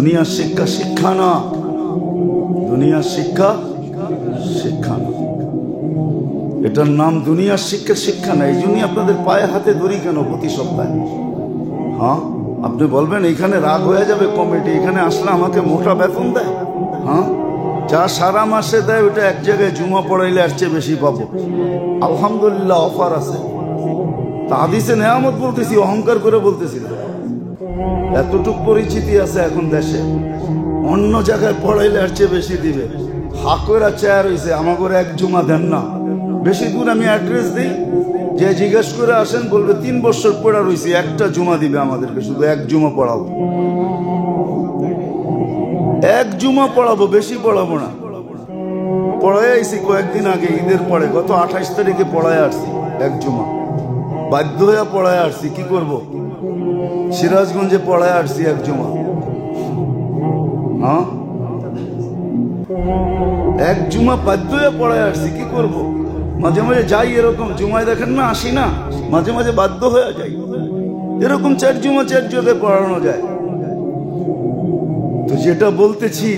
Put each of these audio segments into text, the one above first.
দুনিয়ার শিক্ষা শিক্ষা না, দুনিয়ার শিক্ষা শিক্ষা না, এটার নাম দুনিয়ার শিক্ষা শিক্ষা না। এই জন্যই আপনাদের পায়ে হাতে ধরি কেন প্রতি সপ্তাহে? হ্যাঁ, আপনি বলবেন এইখানে রাগ হয়ে যাবে কমিটি, এখানে আসলে আমাকে মোটা বেতন দেয়। হ্যাঁ, যা সারা মাসে দেয় ওটা এক জায়গায় জুমা পড়াইলে আর চেয়ে বেশি পাবো। আলহামদুলিল্লাহ অফার আছে। তা হাদিসে নেয়ামত বলতেছি, অহংকার করে বলতেছি না। এতটুক পরিচিতি আছে এখন দেশে, অন্য জায়গায় পড়াইলে আর চেয়ে বেশি দিবে। হাকরা চেয়ার হয়েছে, আমাকে এক জুমা দেন না। বেশি দূর আমি অ্যাড্রেস দিই, যে জিজ্ঞেস করে আসেন বলবে 3 বছর পড়া রয়েছে, একটা জুমা দিবে আমাদেরকে, শুধু এক জুমা পড়াবো, এক জুমা পড়াবো, বেশি পড়াবো না। পড়ায় আইসি কয়েকদিন আগে ঈদের পরে, গত 28 তারিখে পড়ায় আসছি এক জুমা, বাধ্য হয়ে পড়ায় আসছি। কি করব, সিরাজগঞ্জে পড়ায় আসছি এক জুমা। হ্যাঁ, এক জুমা বাধ্য হয়ে পড়ায় আসছি, কি করব। মাঝে মাঝে যাই এরকম, জুমায় দেখেন না আসি না, মাঝে মাঝে বাধ্য হয়ে যাই। এরকম 4 জুমা 4 জায়গায় পড়ানো যায়। তো যেটা বলতেছি,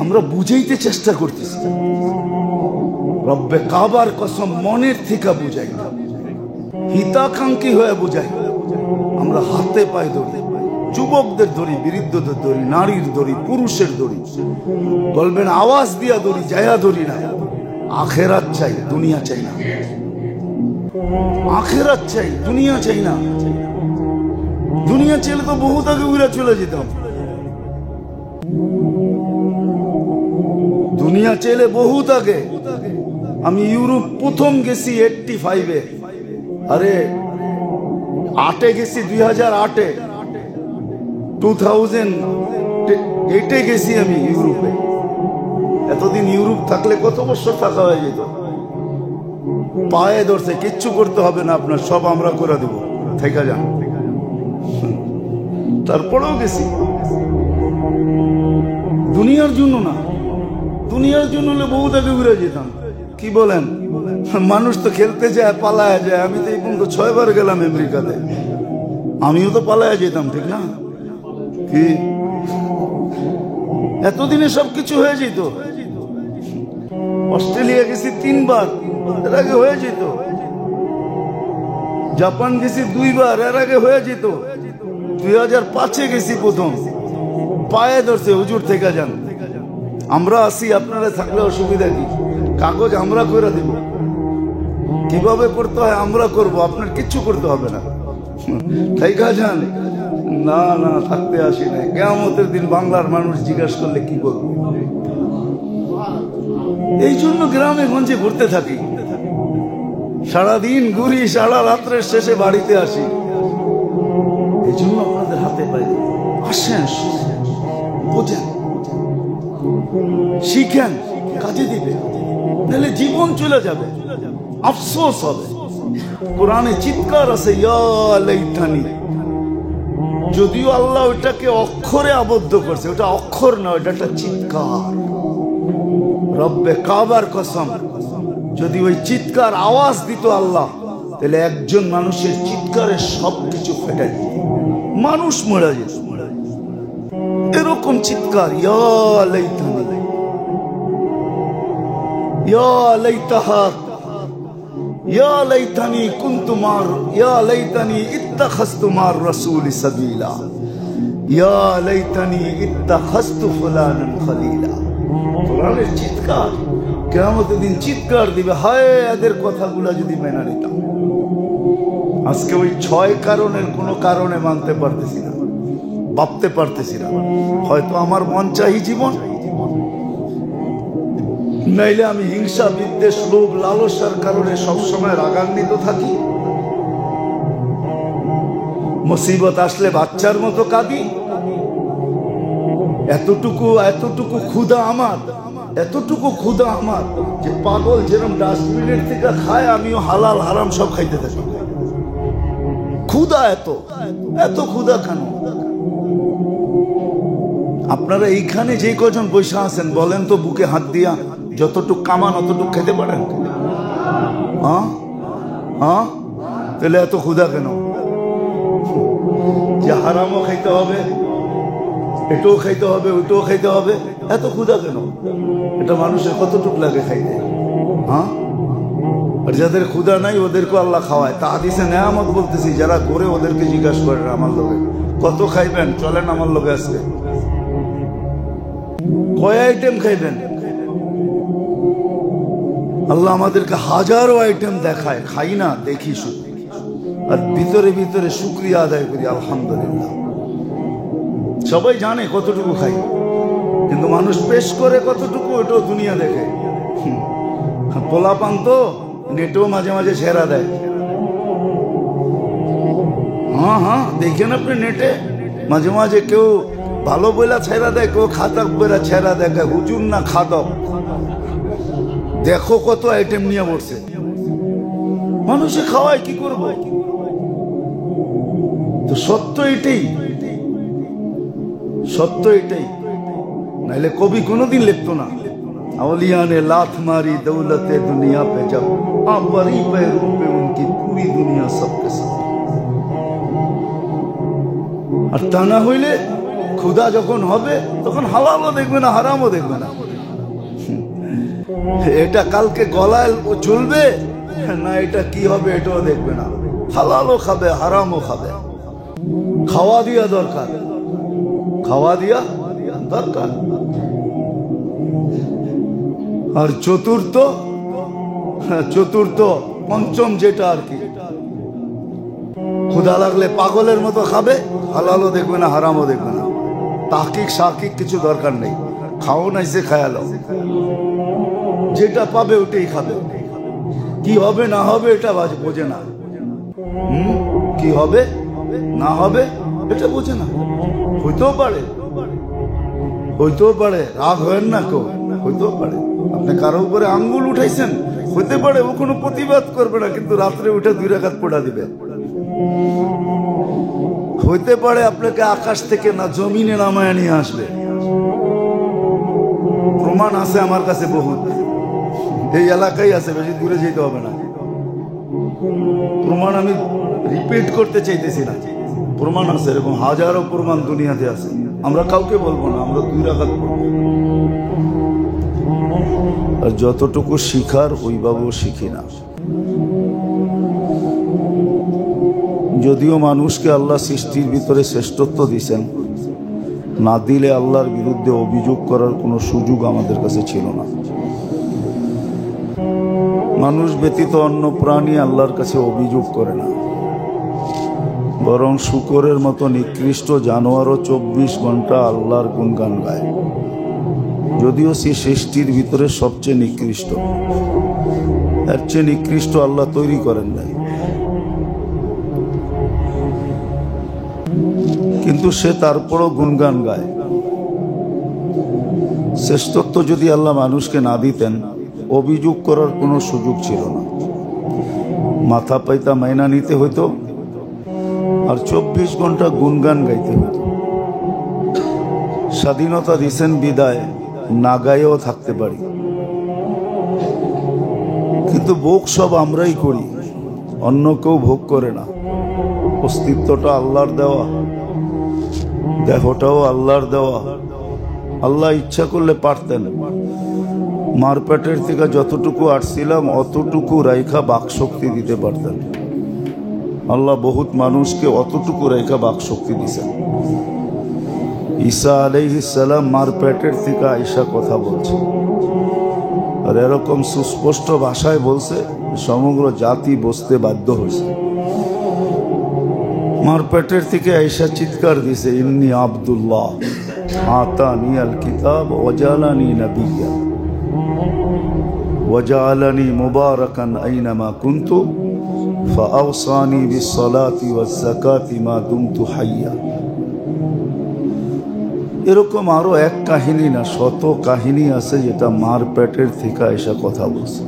আমরা বুঝাইতে চেষ্টা করতেছি, রব্বে কাবার কসম মনের থেকে বুঝাই না, হিতাকাঙ্ক্ষী হয়ে বুঝাই। আমরা হাতে পায়ে ধরি, যুবকদের ধরি, বৃদ্ধদের ধরি, নারীর ধরি, পুরুষের ধরি। বলবেন আওয়াজ দিয়া ধরি, জায়গা ধরি না। আখেরাত চাই, দুনিয়া চাই না। আখেরাত চাই, দুনিয়া চাই না। দুনিয়া চাইলে তো বহুত আগে উড়ে চলে যেতাম। দুনিয়া চাইলে বহুত আগে। আমি ইউরোপ প্রথম গেছি 85-এ, আরে 8-এ গেছি, 2008-এ, 2008-এ গেছি আমি ইউরোপে। এতদিন ইউরোপ থাকলে কত বছর থাকা হয়ে যেত। পায়ে ধরছে, কিচ্ছু করতে হবে না আপনার, সব আমরা করে দেব, থেকে যান। তারপরেও গেছি দুনিয়ার জন্য না। দুনিয়ার জন্য হলে বহুত আগে ঘুরে যেতাম। কি বলেন, মানুষ তো খেলতে যায়, পালায় যায়। আমি তো এই পর্যন্ত 6 বার গেলাম আমেরিকাতে, আমিও তো পালায় যেতাম, ঠিক না? কি এতদিনে সবকিছু হয়ে যেত। অস্ট্রেলিয়া গেছি 3 বার, এর আগে হয়ে যেত। জাপান গেছি 2 বার, এর আগে হয়ে যেত। 2005-এ গেছি প্রথম, পায়ে ধরছে, হুজুর থেকে যান, আমরা আসি, আপনারা থাকলে অসুবিধা কি? কাগজ আমরা করে দিব, কিভাবে করতে হয় আমরা করব, আপনার কিচ্ছু করতে হবে না, থেকে যান। না না, থাকতে আসি না। কিয়ামতের দিন বাংলার মানুষ জিজ্ঞাসা করলে কি করব? এই জন্য গ্রামে গঞ্জে ঘুরতে থাকি, সারাদিন ঘুরি, সারা রাত্রের শেষে বাড়িতে আসি। এই জন্য আপনাদের হাতে পাই, আসেন, বোঝেন, শিখেন, কাজে দিবে, নাহলে জীবন চলে যাবে, আফসোস হবে। কোরআনে চিৎকার আছে, ইয়া লাইতানি। যদিও আল্লাহ ওটাকে অক্ষরে আবদ্ধ করছে, ওটা অক্ষর না, ওটা একটা চিৎকার। রব্বে কাবার কসম, যদি ওই চিৎকার আওয়াজ দিত আল্লাহ, তাহলে একজন মানুষের চিৎকারে সবকিছু ফেটে যেত, মানুষ মরে যেত। এরকম চিৎকার, ইয়া লাইতানি, ইয়া লাইতাহা, ইয়া লাইতানি কুনতু মার, ইয়া লাইতানি ইত্তাখাযতু মার রাসূলি সাবিলা, ইয়া লাইতানি ইত্তাখাযতু ফুলানান খলিলা। কোরআনের চিৎকার, কিয়ামতের দিন চিৎকার দিবে, হায় এদের কথাগুলো যদি মেনে নিতাম। আজকে ওই 6 কারণের কোনো কারণে মানতে পারতেছি না, ভাবতে পারতেছি না। হয়তো আমার মন চাই জীবন, নাইলে আমি হিংসা, বিদ্বেষ, লোভ, লালসার কারণে সবসময় রাগান্বিত থাকি। মুসিবত আসলে বাচ্চার মতো কাঁদি। এতটুকু এতটুকু ক্ষুধা আমার, এতটুকু ক্ষুধা আমার যে পাগল যেরকম ডাস্টবিনের থেকে খায়, আমিও হালাল হারাম সব খাইতে থাকি। ক্ষুধা এত, এত ক্ষুধা কেন? আপনারা এইখানে যে কজন বসে আছেন, বলেন তো বুকে হাত দিয়া, যতটুক কামান অতটুক খেতে পারেন? হ্যাঁ হ্যাঁ, তাহলে এত ক্ষুধা কেন? যে হারামও খাইতে হবে, এটাও খাইতে হবে, ওইটাও খাইতে হবে, এত ক্ষুধা কেন? এটা মানুষের কতটুক লাগে খাইতে? হ্যাঁ, আর যাদের ক্ষুধা নাই ওদেরকে আল্লাহ খাওয়ায়। তা হাদিসে নেয়ামত বলতেছি, যারা করে ওদেরকে জিজ্ঞাসা করেন আমার লোকে কত খাইবেন, চলেন আমার লোকে আজকে কয় আইটেম খাইবেন। আল্লাহ আমাদেরকে হাজারো আইটেম দেখায়, খাই না, দেখি শুধু, আর ভিতরে ভিতরে শুকরিয়া আদায় করি, আলহামদুলিল্লাহ। সবাই জানে কতটুকু খাই, কিন্তু মানুষ পেশ করে কতটুকু, এটাও দুনিয়া দেখে। পোলাপান তো নেটেও মাঝে মাঝে ছেড়া দেয়। হ্যাঁ, দেখেন আপনি নেটে মাঝে মাঝে কেউ ভালো বইলা ছেড়া দেয়, কেউ খাতক বইলা ছেড়া দেয়, হুজুর না খাদক। দেখো কত আইটেম নিয়ে বসছে, মানুষে খাওয়ায়, কি করবো? তো সত্য এটাই, সত্য এটাই, নাইলে কবি কোনোদিন লিখতো না, अवलिया ने लात मारी दौलते दुनिया पे जब परी पैरों पे उनकी पूरी दुनिया सबके साथ। আর তা না হইলে ক্ষুধা যখন হবে তখন হালালও দেখবে না, হারামও দেখবে না। এটা কালকে গলায় চলবে না, এটা কি হবে এটাও দেখবে না। হালালও খাবে, হারামও খাবে। খাওয়া দিয়া দরকার, খাওয়া দিয়া দরকার। আর চতুর্থ পঞ্চম যেটা আর কি, ক্ষুধা লাগলে পাগলের মতো খাবে, হালালও দেখবে না, হারামও দেখবে না। তাকিক সাকিক কিছু দরকার নেই, খাও নাইছে খায়ালো, যেটা পাবে ওটাই খাবে। কি হবে না হবে এটা বোঝে না, কি হবে না হবে এটা বোঝে না। হইতেও পারে, হইতেও পারে, রাগ হয় না কেউ, হইতেও পারে আপনি কারো উপরে আঙ্গুল উঠাইছেন, হইতে পারে ও কোনো প্রতিবাদ করবে না, কিন্তু রাত্রে উঠে 2 রাকাত পড়া দিবে। হইতে পারে আপনাকে আকাশ থেকে না জমিনে নামায় নিয়ে আসবে, প্রমাণ আছে আমার কাছে বহুত, এই এলাকায় আছে, বেশি দূরে যেতে হবে না। প্রমাণ আমি রিপিট করতে চাইতেছি না, প্রমাণ আছে, এরকম হাজারো প্রমাণ দুনিয়াতে আছে। আমরা কাউকে বলবো না, আমরা 2 রাকাত পড়ব। আর যতটুকু শিখার ওইভাবেও শিখি না। যদিও মানুষকে আল্লাহ সৃষ্টির ভিতরে শ্রেষ্ঠত্ব দিয়েছেন, না দিলে আল্লাহর বিরুদ্ধে অভিযোগ করার কোনো সুযোগ আমাদের কাছে ছিল না। মানুষ ব্যতীত অন্য প্রাণী আল্লাহর কাছে অভিযোগ করে না, বরং শূকরের মতো নিকৃষ্ট জানোয়ারও 24 ঘন্টা আল্লাহর গুণগান গায়। যদিও সে সৃষ্টির ভিতরে সবচেয়ে নিকৃষ্ট, এর চেয়ে নিকৃষ্ট আল্লাহ তৈরি করেন নাই, কিন্তু সে তারপরও গুণগান গায়। শ্রেষ্ঠত্ব যদি আল্লাহ মানুষকে না দিতেন, অভিযোগ করার কোনো সুযোগ ছিল না। মাথা পাইতা মাইনা নিতে হইতো, আর 24 ঘন্টা গুণগান গাইতে হতো। স্বাধীনতা দিছেন বিদায়, না গায়েও থাকতে পারি, কিন্তু ভোগ সব আমরাই করি, অন্য কেউ ভোগ করে না। অস্তিত্বটা আল্লাহর দেওয়া, দেহটাও আল্লাহর দেওয়া। আল্লাহ ইচ্ছা করলে পারতেন মার পেটের থেকে যতটুকু আসছিলাম অতটুকু রাইখা বাকশক্তি দিতে পারতেন। আল্লাহ বহুত মানুষকে অতটুকু রেখা বাকশক্তি দিয়েছেন। ঈসা আলাইহিস সালাম মার পেটের থেকে আয়েশা কথা বলছে, আর এরকম সুস্পষ্ট ভাষায় বলছে সমগ্র জাতি বসতে বাধ্য হয়েছে। মার পেটের থেকে আয়েশা চিৎকার দিছে, ইন্নী আব্দুল্লাহ আতানি আল কিতাব ওয়াজালানি নবিয়্যা ওয়াজআলানি মুবারাকান আইনামা কুনতু ফাআওসানি বিসসালাতি ওয়াজ-যাকাতি মা দুমতু হাইয়্যা। এরকম আরো এক কাহিনী না, শত কাহিনী আছে যেটা মার পেটের থেকে আয়েশা কথা বলছে।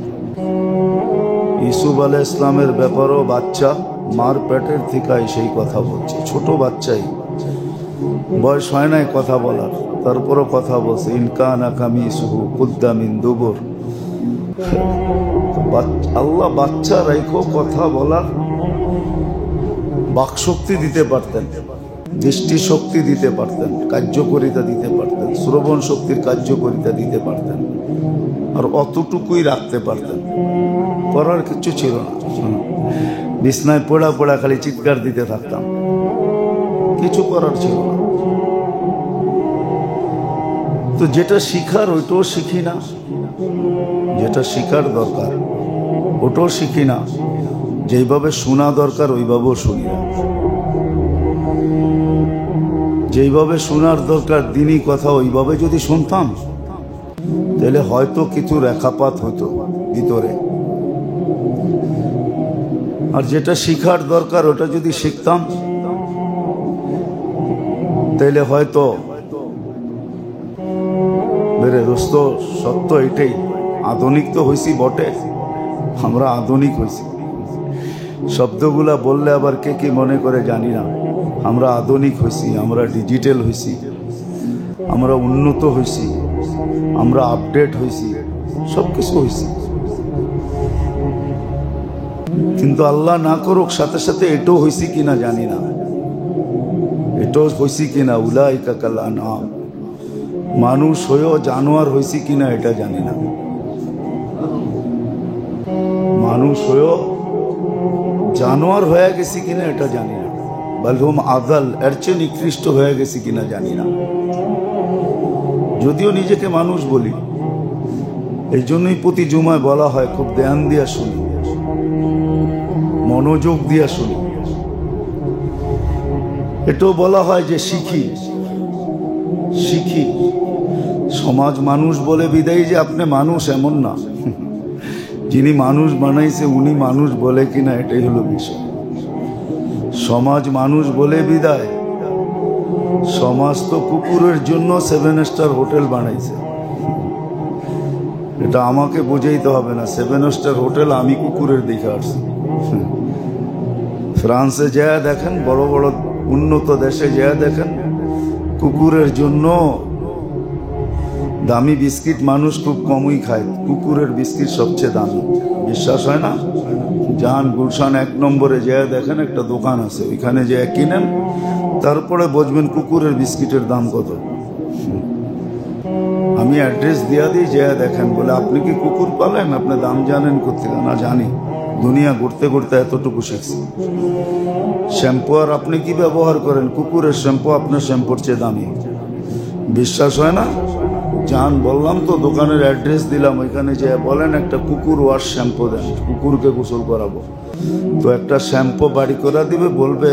ইউসুফ আলাইহিস সালামের ব্যাপারও বাচ্চা মার পেটের থেকে সেই কথা বলছে, ছোট বাচ্চাই, বয়স হয় নাই কথা বলার, তারপরও কথা বলছে। ইনকানা কামিসুহু কুদ্দা মিন দুবুর। আল্লাহ বাচ্চা রাইখো কথা বলার বাকশক্তি দিতে পারতেন, দৃষ্টি শক্তি দিতে পারতেন, কার্যকারিতা দিতে পারতেন, শ্রবণ শক্তির কার্যকারিতা দিতে পারতেন, আর অতটুকুই রাখতে পারতেন। করার কিছু ছিল না। বিছনায় পড়া পড়া খালি চিৎকার দিতে থাকতাম, কিছু করার ছিল না। তো যেটা শিখার ওইটাও শিখি না, যেটা শিখার দরকার ওটাও শিখি না, যেইভাবে শোনা দরকার ওইভাবেও শুনি না। যেইভাবে শোনার দরকার দিনই কথা ওইভাবে যদি শুনতাম তাহলে হয়তো কিছু রেখাপাত হতো ভিতরে। আর যেটা শিখার দরকার ওটা যদি শিখতাম তাহলে হয়তো মেরে দোস্ত সত্য এটাই, আধুনিক তো হয়েছি বটে, আমরা আধুনিক হয়েছি। শব্দগুলা বললে আবার কে কি মনে করে জানি না। আমরা আধুনিক হয়েছি, আমরা ডিজিটাল হয়েছি, আমরা উন্নত হয়েছি, আমরা আপডেট হয়েছি, সব কিছু হয়েছি। কিন্তু আল্লাহ না করুক সাথে সাথে এটাও হয়েছি কিনা জানি না, এটাও হয়েছি কিনা উলাইকা কাল আনআম, মানুষ হয়েও জানোয়ার হয়েছি কিনা এটা জানি না। মানুষ হয়েও জানোয়ার হয়ে গেছি কিনা এটা জানি না, বালহুম আদাল, এর চেয়ে নিকৃষ্ট হয়ে গেছি কিনা জানি না। যদিও নিজেকে মানুষ বলি, এই জন্যই প্রতি জুমায় বলা হয় খুব ধ্যান দিয়া শুনি, মনোযোগ দিয়া শুনি। এটাও বলা হয় যে শিখি শিখি। সমাজ মানুষ বলে বিদায় যে আপনি মানুষ এমন না, যিনি মানুষ বানাইছে উনি মানুষ বলে কিনা এটাই হলো বিষয়। সমাজ মানুষ বলে বিদায়, সমাজ তো কুকুরের জন্য 7 স্টার হোটেল বানাইছে। এটা আমাকে বুঝাইতে হবে না, 7 স্টার হোটেল আমি কুকুরের দিকে আসছি। ফ্রান্সে যায় দেখেন, বড় বড় উন্নত দেশে যায় দেখেন, কুকুরের জন্য দামি বিস্কিট মানুষ খুব কমই খায়, কুকুরের বিস্কিট সবচেয়ে দামি। বিশ্বাস হয় না? যান গুলশান 1 নম্বরে যায় দেখেন, একটা দোকান আছে, ওইখানে যায় কিনেন, তারপরে বুঝবেন কুকুরের বিস্কিটের দাম কত। আমি অ্যাড্রেস দিয়া দিই, যায় দেখেন। বলে আপনি কি কুকুর পালেন? আপনি দাম জানেন কোথেকে? না, জানি, দুনিয়া ঘুরতে ঘুরতে এতটুকু শিখছি। শ্যাম্পু আর আপনি কি ব্যবহার করেন? কুকুরের শ্যাম্পু আপনার শ্যাম্পুর চেয়ে দামি। বিশ্বাস হয় না? যান, বললাম তো, দোকানের অ্যাড্রেস দিলাম, ওইখানে যে বলেন একটা কুকুর ওয়াশ শ্যাম্পু দেন, কুকুরকে গোসল করাবো। তো একটা শ্যাম্পু বাড়ি করে দিবে, বলবে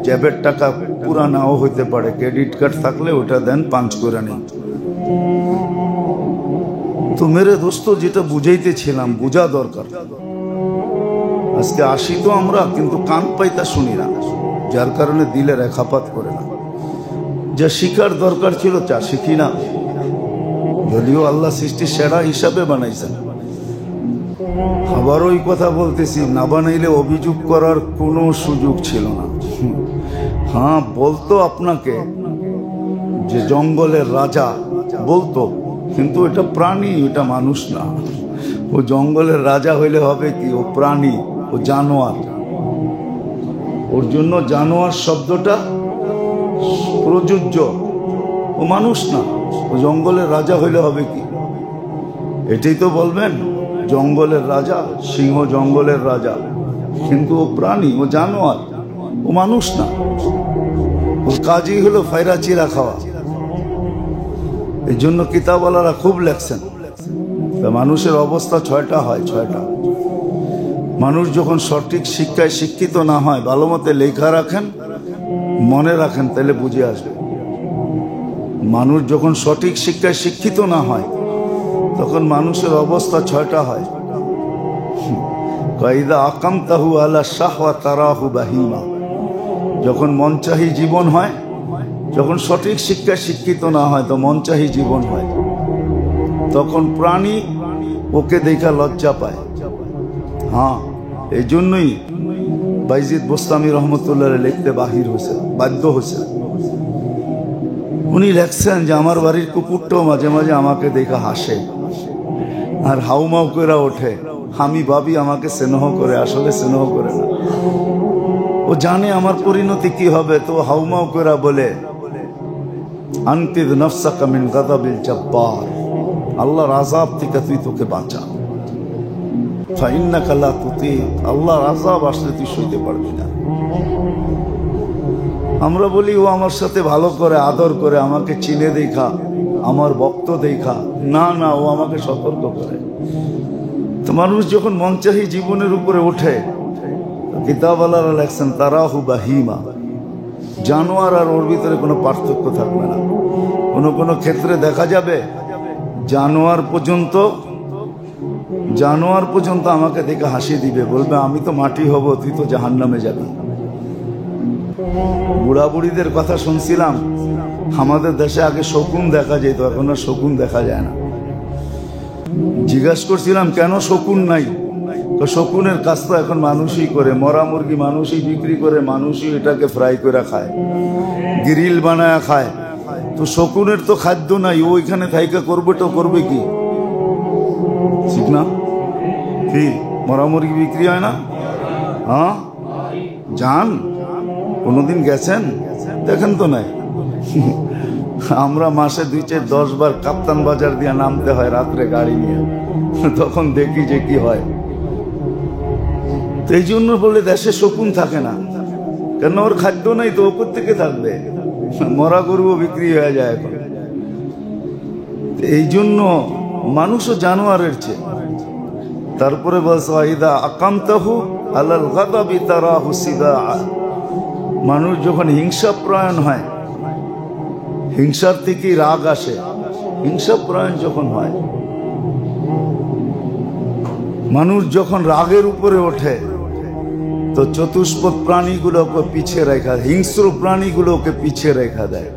জ্যাবের টাকা পুরা নাও হইতে পারে, ক্রেডিট কার্ড থাকলে ওটা দেন, পাঞ্চ করে নেন। তো মেরে দোস্ত, যেটা বুঝাইতেছিলাম, বোঝা দরকার। আজকে আসি তো আমরা, কিন্তু কান পাইতা শুনি না, যার কারণে দিলে রেখাপাত করে না। যা শিখার দরকার ছিল তা শিখি না, যদিও আল্লাহ সৃষ্টি সেরা হিসাবে বানাইছেন। আবার ওই কথা বলতেছি, না বানাইলে অভিযোগ করার কোনো সুযোগ ছিল না। হ্যাঁ, বলতো আপনাকে যে জঙ্গলের রাজা, বলতো, কিন্তু এটা প্রাণী, এটা মানুষ না। ও জঙ্গলের রাজা হইলে হবে কি? ও প্রাণী, ও জানোয়ার। ওর জন্য জানোয়ার শব্দটা প্রযোজ্য, ও মানুষ না। ও জঙ্গলের রাজা হইলে হবে কি? এটাই তো বলবেন, জঙ্গলের রাজা, সিংহ জঙ্গলের রাজা, কিন্তু ও প্রাণী, ও জানোয়ার, ও মানুষ না। ওর কাজই হলো ফায়রা চিরা খাওয়া। এই জন্য কিতাবওয়ালারা খুব লেখছেন, মানুষের অবস্থা 6টা হয়, 6টা। মানুষ যখন সঠিক শিক্ষায় শিক্ষিত না হয়, ভালো মতে লেখা রাখেন, মনে রাখেন, তাহলে বুঝে আসবে। মানুষ যখন সঠিক শিক্ষায় শিক্ষিত না হয়, তখন মানুষের অবস্থা 6টা হয়। কাইদা আকামতাহু আলা শাহওয়া তারাহু বাহিমা, যখন মনচাহি জীবন হয়, যখন সঠিক শিক্ষায় শিক্ষিত না হয় তো মনচাহি জীবন হয়, তখন প্রাণী ওকে দেখা লজ্জা পায়। হ্যাঁ, এই জন্যই বাইজিদ বোস্তামি রহমতুল্লাহ লিখতে বাধ্য হয়েছে। উনি লেখছেন যে আমার বাড়ির কুকুরটাও মাঝে মাঝে আমাকে দেখা হাসে আর হাউমাউ করে ওঠে। আমি ভাবি আমাকে স্নেহ করে, আসলে স্নেহ করে না। ও জানে আমার পরিণতি কি হবে, তো হাউমাউ করে বলে আনকিদ নাফসাকা মিন গাযাবিল জাব্বার, আল্লাহর আযাব থেকে তুই তোকে বাঁচা। ফাইন্নাকা লা তুতিক, আল্লাহর আযাব আসলে তুই সইতে পারবি না। আমরা বলি ও আমার সাথে ভালো করে আদর করে, আমাকে চিনে দেখা, আমার ভক্ত দেখা। না না, ও আমাকে সতর্ক করে। তো মানুষ যখন মনচাহি জীবনের উপরে ওঠে, কিতাবওয়ালারা লেখছেন তারাহু বাহিমা, জানোয়ার আর ওর ভিতরে কোনো পার্থক্য থাকবে না। কোনো ক্ষেত্রে দেখা যাবে জানোয়ার পর্যন্ত আমাকে দেখে হাসি দিবে, বলবে আমি তো মাটি হব, তুই তো জাহান্নামে যাবি। বুড়া বুড়িদের কথা শুনছিলাম, আমাদের দেশে আগে শকুন দেখা যেত, এখন আর শকুন দেখা যায় না। জিজ্ঞাসা করছিলাম কেন শকুন নাই, তো শকুনের কাজ তো এখন মানুষই করে, মরা মুরগি মানুষই বিক্রি করে, মানুষই এটাকে ফ্রাই করে খায়, গ্রিল বানায় খায়। তো শকুনের তো খাদ্য নাই, ওইখানে থাইকা করবে কি? ঠিক না? কি মরা মুরগি বিক্রি হয় না? হ্যাঁ, যান, কোনোদিন গেছেন? দেখেন তো নাই। আমরা মাসে 2-4-10 বার কাপ্তান বাজার দিয়ে নামতে হয় রাত্রে গাড়ি নিয়ে, তখন দেখি যে কি হয়। এই জন্য বলে দেশে শকুন থাকে না, কেন ওর খাদ্য নাই, তো ওপর থেকে থাকবে। মরা গরুও বিক্রি হয়ে যায় এখন। এই জন্য মানুষও জানোয়ারের চেয়ে। তারপরে বলছে ইদা আকামতাহু আলাল গাদাবি তারাহু সিদাআ, মানুষ যখন হিংসা প্রয়ণ হয়, হিংসার থেকেই রাগ আসে, হিংসা প্রয়ণ যখন হয়, মানুষ যখন রাগের উপরে ওঠে, তো চতুষ্পদ প্রাণীগুলোকে পিছিয়ে রেখা, হিংস্র প্রাণীগুলোকে পিছিয়ে রেখা দেয়,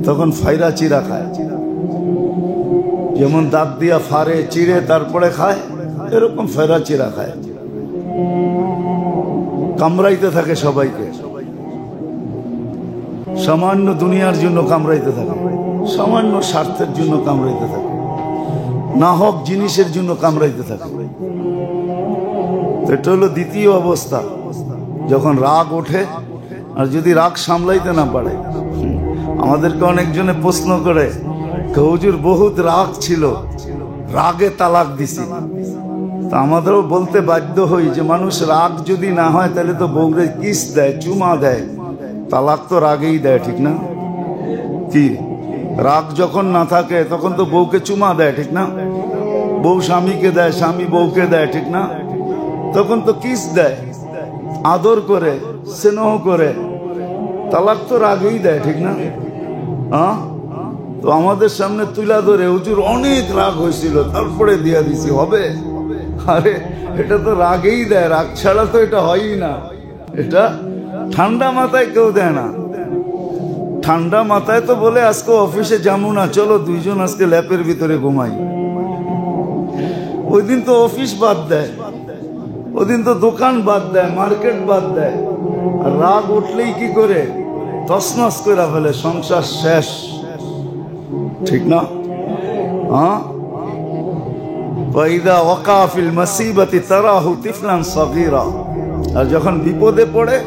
তখন ফাইরা চিরা খায়। যেমন দাঁত দিয়া ফাড়ে চিড়ে তারপরে খায়, এরকম ফাইরা চিরা খায়, কামড়াইতে থাকে সবাইকে। সামান্য দুনিয়ার জন্য কামড়াইতে থাকে, সামান্য স্বার্থের জন্য কামড়াইতে থাকে, না হক জিনিসের জন্য কামড়াইতে থাকে। এটা হলো দ্বিতীয় অবস্থা, যখন রাগ ওঠে। আর যদি রাগ সামলাইতে না পারে, আমাদেরকে অনেকজনে প্রশ্ন করে, হুজুর বহুত রাগ ছিল, রাগে তালাক দিছি। তা আমাদেরও বলতে বাধ্য হই যে মানুষ রাগ যদি না হয় তাহলে তো বউরে কিস দেয়, চুমা দেয়, তালাক তো রাগেই দেয়, ঠিক না? কি রাগ যখন না থাকে তখন তো বউকে চুমা দেয়, ঠিক না? বউ স্বামীকে দেয়, স্বামী বউকে দেয়, ঠিক না? তখন তো কিস দেয়, আদর করে, স্নেহ করে। তালাক তো রাগেই দেয়, ঠিক না? হ্যাঁ, তো আমাদের সামনে তুলা ধরে হুজুর অনেক রাগ হয়েছিল তারপরে দিয়া দিছি, হবে? আরে এটা তো রাগেই দেয়, রাগ ছাড়া তো এটা হয়ই না। এটা ঠান্ডা মাথায় কেউ দেয় না। ঠান্ডা মাথায় তো বলে আজকে অফিসে যাবো না, চলো দুইজন আজকে ল্যাপের ভিতরে ঘুমাই। ওই দিন তো অফিস বাদ দেয়, ওই দিন তো দোকান বাদ দেয়, মার্কেট বাদ দেয়। আর রাগ উঠলেই কি করে তছনছ করে ফেলে, সংসার শেষ, ঠিক না? হ্যাঁ, ওয়াইদা ওয়াকা ফিল মুসিবাতি তারাহু তিফলান সাগীরা, আর যখন বিপদে পড়ে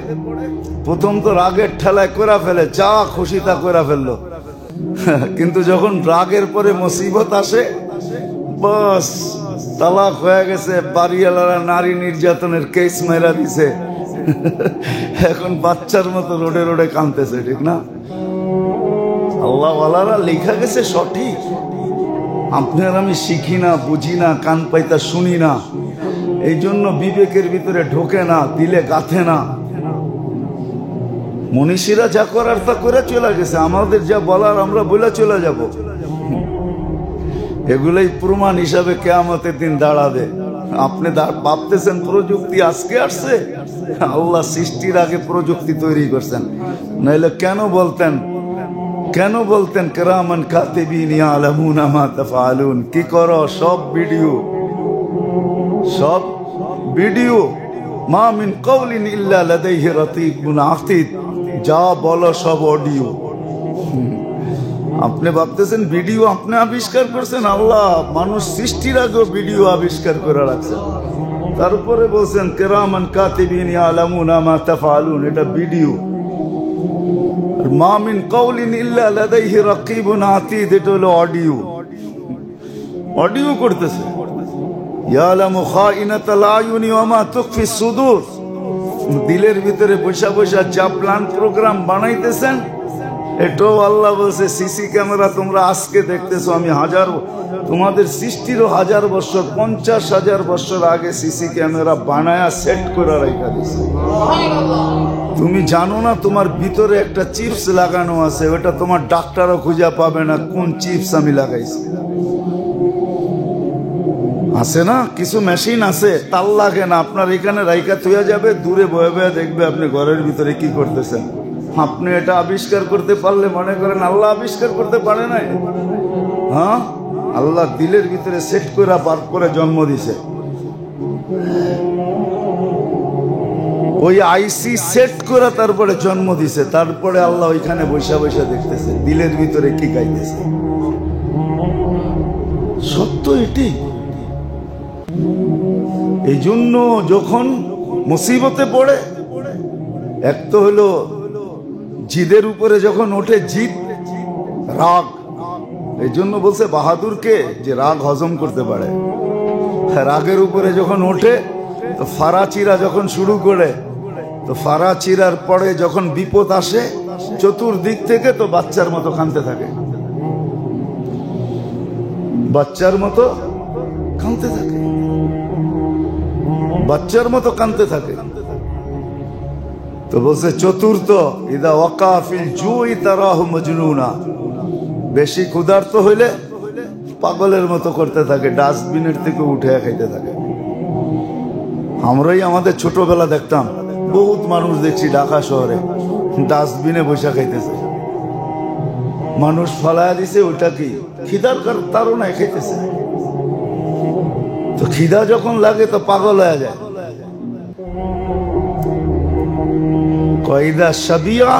প্রথম তো রাগের ঠেলায় করে ফেলে, যা খুশি তা করে ফেললো। কিন্তু যখন রাগের পরে মুসিবত আসে, বাস তালাক হয়ে গেছে, বাড়িওয়ালারা নারী নির্যাতনের কেস মেরা দিছে, এখন বাচ্চার মতো রোডে রোডে কাঁদতেছে, ঠিক না? আল্লাহওয়ালারা লেখা গেছে সঠিক, আপনার আমি শিখি না, বুঝি না, কান পাইতা শুনি না, এই জন্য বিবেকের ভিতরে ঢোকে না, দিলে গাথে না। মনীষীরা যা করার তা করে চলে গেছে, আমাদের যা বলার আমরা বলে চলে যাব। এগুলোই প্রমাণ হিসাবে কিয়ামতের দিন দাঁড়াবে। আপনি ভাবতেছেন প্রযুক্তি আজকে আসছে? আল্লাহ সৃষ্টির আগে প্রযুক্তি তৈরি করছেন, নাইলে কেন বলতেন কিরামান কাতিবিন ইয়ালামুনা মা তাফআলুন, কি করো সব ভিডিও, মা মিন কওলিন ইল্লা লাদাইহি রাতীবুন আতীদ, যা বলো সব অডিও। আপনি ভাবতেছেন ভিডিও আপনি আবিষ্কার করছেন? আল্লাহ মানুষ সৃষ্টির আগেও ভিডিও আবিষ্কার করে রাখছেন। তারপরে বলছেন কিরামান কাতিবিন ইয়ালামুনা মা তাফআলুন, এটা ভিডিও। মা মিন কাউলিন ইল্লা লাদাইহি রাকিবুন আতীদ, এটা হলো অডিও। অডিও করতেছে। ইয়ালামু খাইনাতাল আয়ুনি ওয়া মা তুখফি সুদূর, দিলের ভিতরে বসা বসা যা প্ল্যান প্রোগ্রাম বানাইতেছেন, এটাও আল্লাহ বলছে সিসি ক্যামেরা তোমরা আজকে দেখতেছো, আমি তোমাদের সৃষ্টিরও 1000 বছর 50,000 বছর আগে সিসি ক্যামেরা বানায়া সেট করে রাখা দিছে। তুমি জানো না তোমার ভিতরে একটা চিপস লাগানো আছে, ওটা তোমার ডাক্তারও খুঁজে পাবে না কোন চিপস আমি লাগাইছি। আছে না কিছু মেশিন আছে, তার লাগে না, আপনার এখানে রাইকা থুয়া যাবে, দূরে বয়ে বয়ে দেখবে আপনি ঘরের ভিতরে কি করতেছেন। আপনি এটা আবিষ্কার করতে পারলে মনে করেন আল্লাহ আবিষ্কার করতে পারে নাই? হ্যাঁ, আল্লাহ দিলের ভিতরে সেট করে বার করে জন্ম দিছে। ওই আইসি সেট করে তারপরে জন্ম দিছে, তারপরে আল্লাহ ওইখানে বৈশা বৈশা দেখতেছে দিলের ভিতরে কি গাইতেছে। সত্য এটি। এই জন্য যখন মুসিবতে পড়ে, এক তো হলো জিদের উপরে যখন ওঠে জিদ, রাগ, এই জন্য বলছে বাহাদুরকে যে রাগ হজম করতে পারে। রাগের উপরে যখন ওঠে তো ফারাচিরা যখন শুরু করে, তো ফারাচিরার পরে যখন বিপদ আসে চতুর্দিক থেকে, তো বাচ্চার মতো কাঁদতে থাকে, বাচ্চার মতো কাঁদতে থাকে, বাচ্চার মতো কাঁদতে থাকে। তো বলছে চতুর্থ, ইদা ওয়াকাফিল জুই তারাহু মাজনুনা, বেশি ক্ষুধার্ত হইলে পাগলের মতো করতে থাকে, ডাস্টবিনের থেকে উঠে খাইতে থাকে। আমরাই আমাদের ছোটবেলা দেখতাম, বহুত মানুষ দেখছি ঢাকা শহরে ডাস্টবিনে বসে খাইতেছে, মানুষ ফালায়া দিছে, ওইটা কি খিদার তারও নাই, খাইতেছে। তো খিদা যখন লাগে তো পাগল হয়ে যায়। কয়দা সাবিয়া,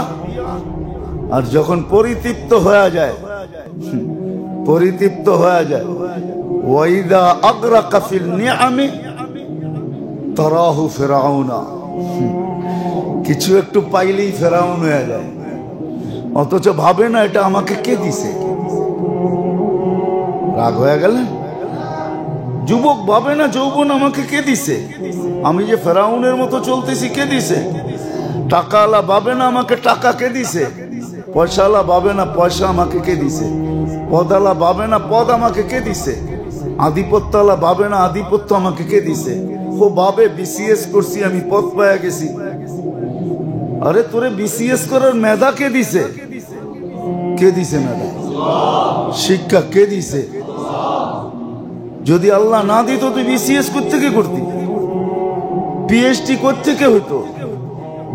আর যখন পরিতৃপ্ত হয়ে যায়, পরিতৃপ্ত হয়ে যায়, ওয়াইদা আগরাকা ফিল নিআমি তারাহু ফিরাউনা, কিছু একটু পাইলেই ফেরাউন হয়ে যায়, অথচ ভাবে না এটা আমাকে কে দিছে। রাগ হয়ে গেলেন? যুবক ভাবে না যৌবন আমাকে কে দিছে, আমি যে ফেরাউনের মতো চলতেছি কে দিছে। টাকাওয়ালা ভাবে না আমাকে টাকা কে দিছে, পয়সাওয়ালা ভাবে না পয়সা আমাকে কে দিছে, পদওয়ালা ভাবে না পদ আমাকে কে দিছে, আধিপত্যওয়ালা ভাবে না আধিপত্য আমাকে কে দিছে। ও ভাবে বিসিএস করছি আমি পদ পায়া গেছি। আরে তোরে বিসিএস করার মেধা কে দিছে? কে দিছে মেধা? শিক্ষা কে দিছে? যদি আল্লাহ না দিত তুই বিসিএস করতে কে করতি, পিএইচডি করতে কে হইতো,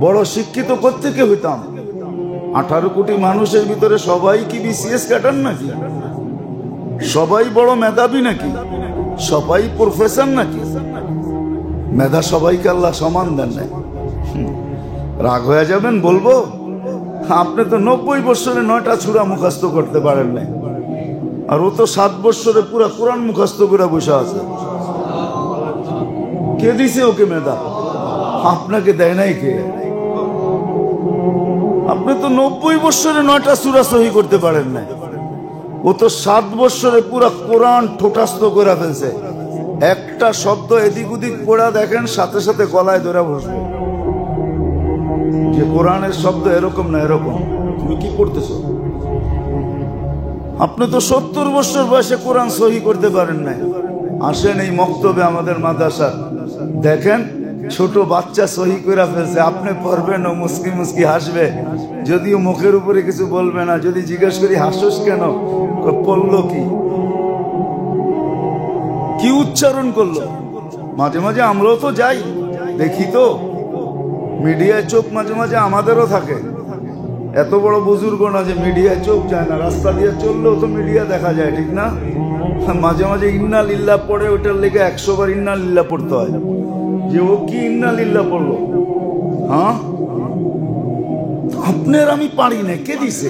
বড় শিক্ষিত করতে কে হইতাম। 18 কোটি মানুষের ভিতরে সবাই কি বিসিএস ক্যাডার নাকি? সবাই বড় মেধাবী নাকি? সবাই প্রফেসর নাকি? মেধা সবাইকে আল্লাহ সমান দেন নাই। রাগ হয়ে যাবেন বলবো, আপনি তো 90 বছরে 9টা সূরা মুখস্থ করতে পারেন নাই, আর ও তো 7 বছরে পুরা কোরআন মুখস্থ করে বসে আছে। কে দিছে ওকে মেধা? আপনাকে দেয় নাই কে? আপনি তো 90 বছরে 9টা সূরা সহি করতে পারেন নাই, ও তো 7 বছরে পুরা কোরআন ঠোঁটাস্থ করে ফেলছে। একটা শব্দ এদিক ওদিক পড়া দেখেন সাথে সাথে গলায় ধরে বসবে যে কোরআনের শব্দ এরকম না এরকম, তুমি কি করতেছো? আপনি তো 70 বছর বয়সে কোরআন সহি করতে পারেন নাই। আসেন এই মক্তবে আমাদের মাদ্রাসা দেখেন, ছোট বাচ্চা সহি করে ফেলছে, আপনি পড়বেন ও মুস্কি মুস্কি হাসবে, যদিও মুখের উপরে কিছু বলবে না। যদি জিজ্ঞেস করি হাসোস কেন, পড়লো কি, কি উচ্চারণ করলো। মাঝে মাঝে আমরাও তো যাই, দেখি তো মিডিয়ায় চোখ মাঝে মাঝে আমাদেরও থাকে। এত বড় বুজুর্গ না যে মিডিয়ায় চোখ যায় না, রাস্তা দিয়ে চললেও তো মিডিয়া দেখা যায়, ঠিক না? মাঝে মাঝে ইন্না লিল্লাহ পড়ে, ওটার লেগে 100 বার ইন্না লিল্লাহ পড়তে হয় যে ও কি ইন্না লিল্লাহ পড়লো। হ্যাঁ, আপনার আমি পারি না, কে দিছে?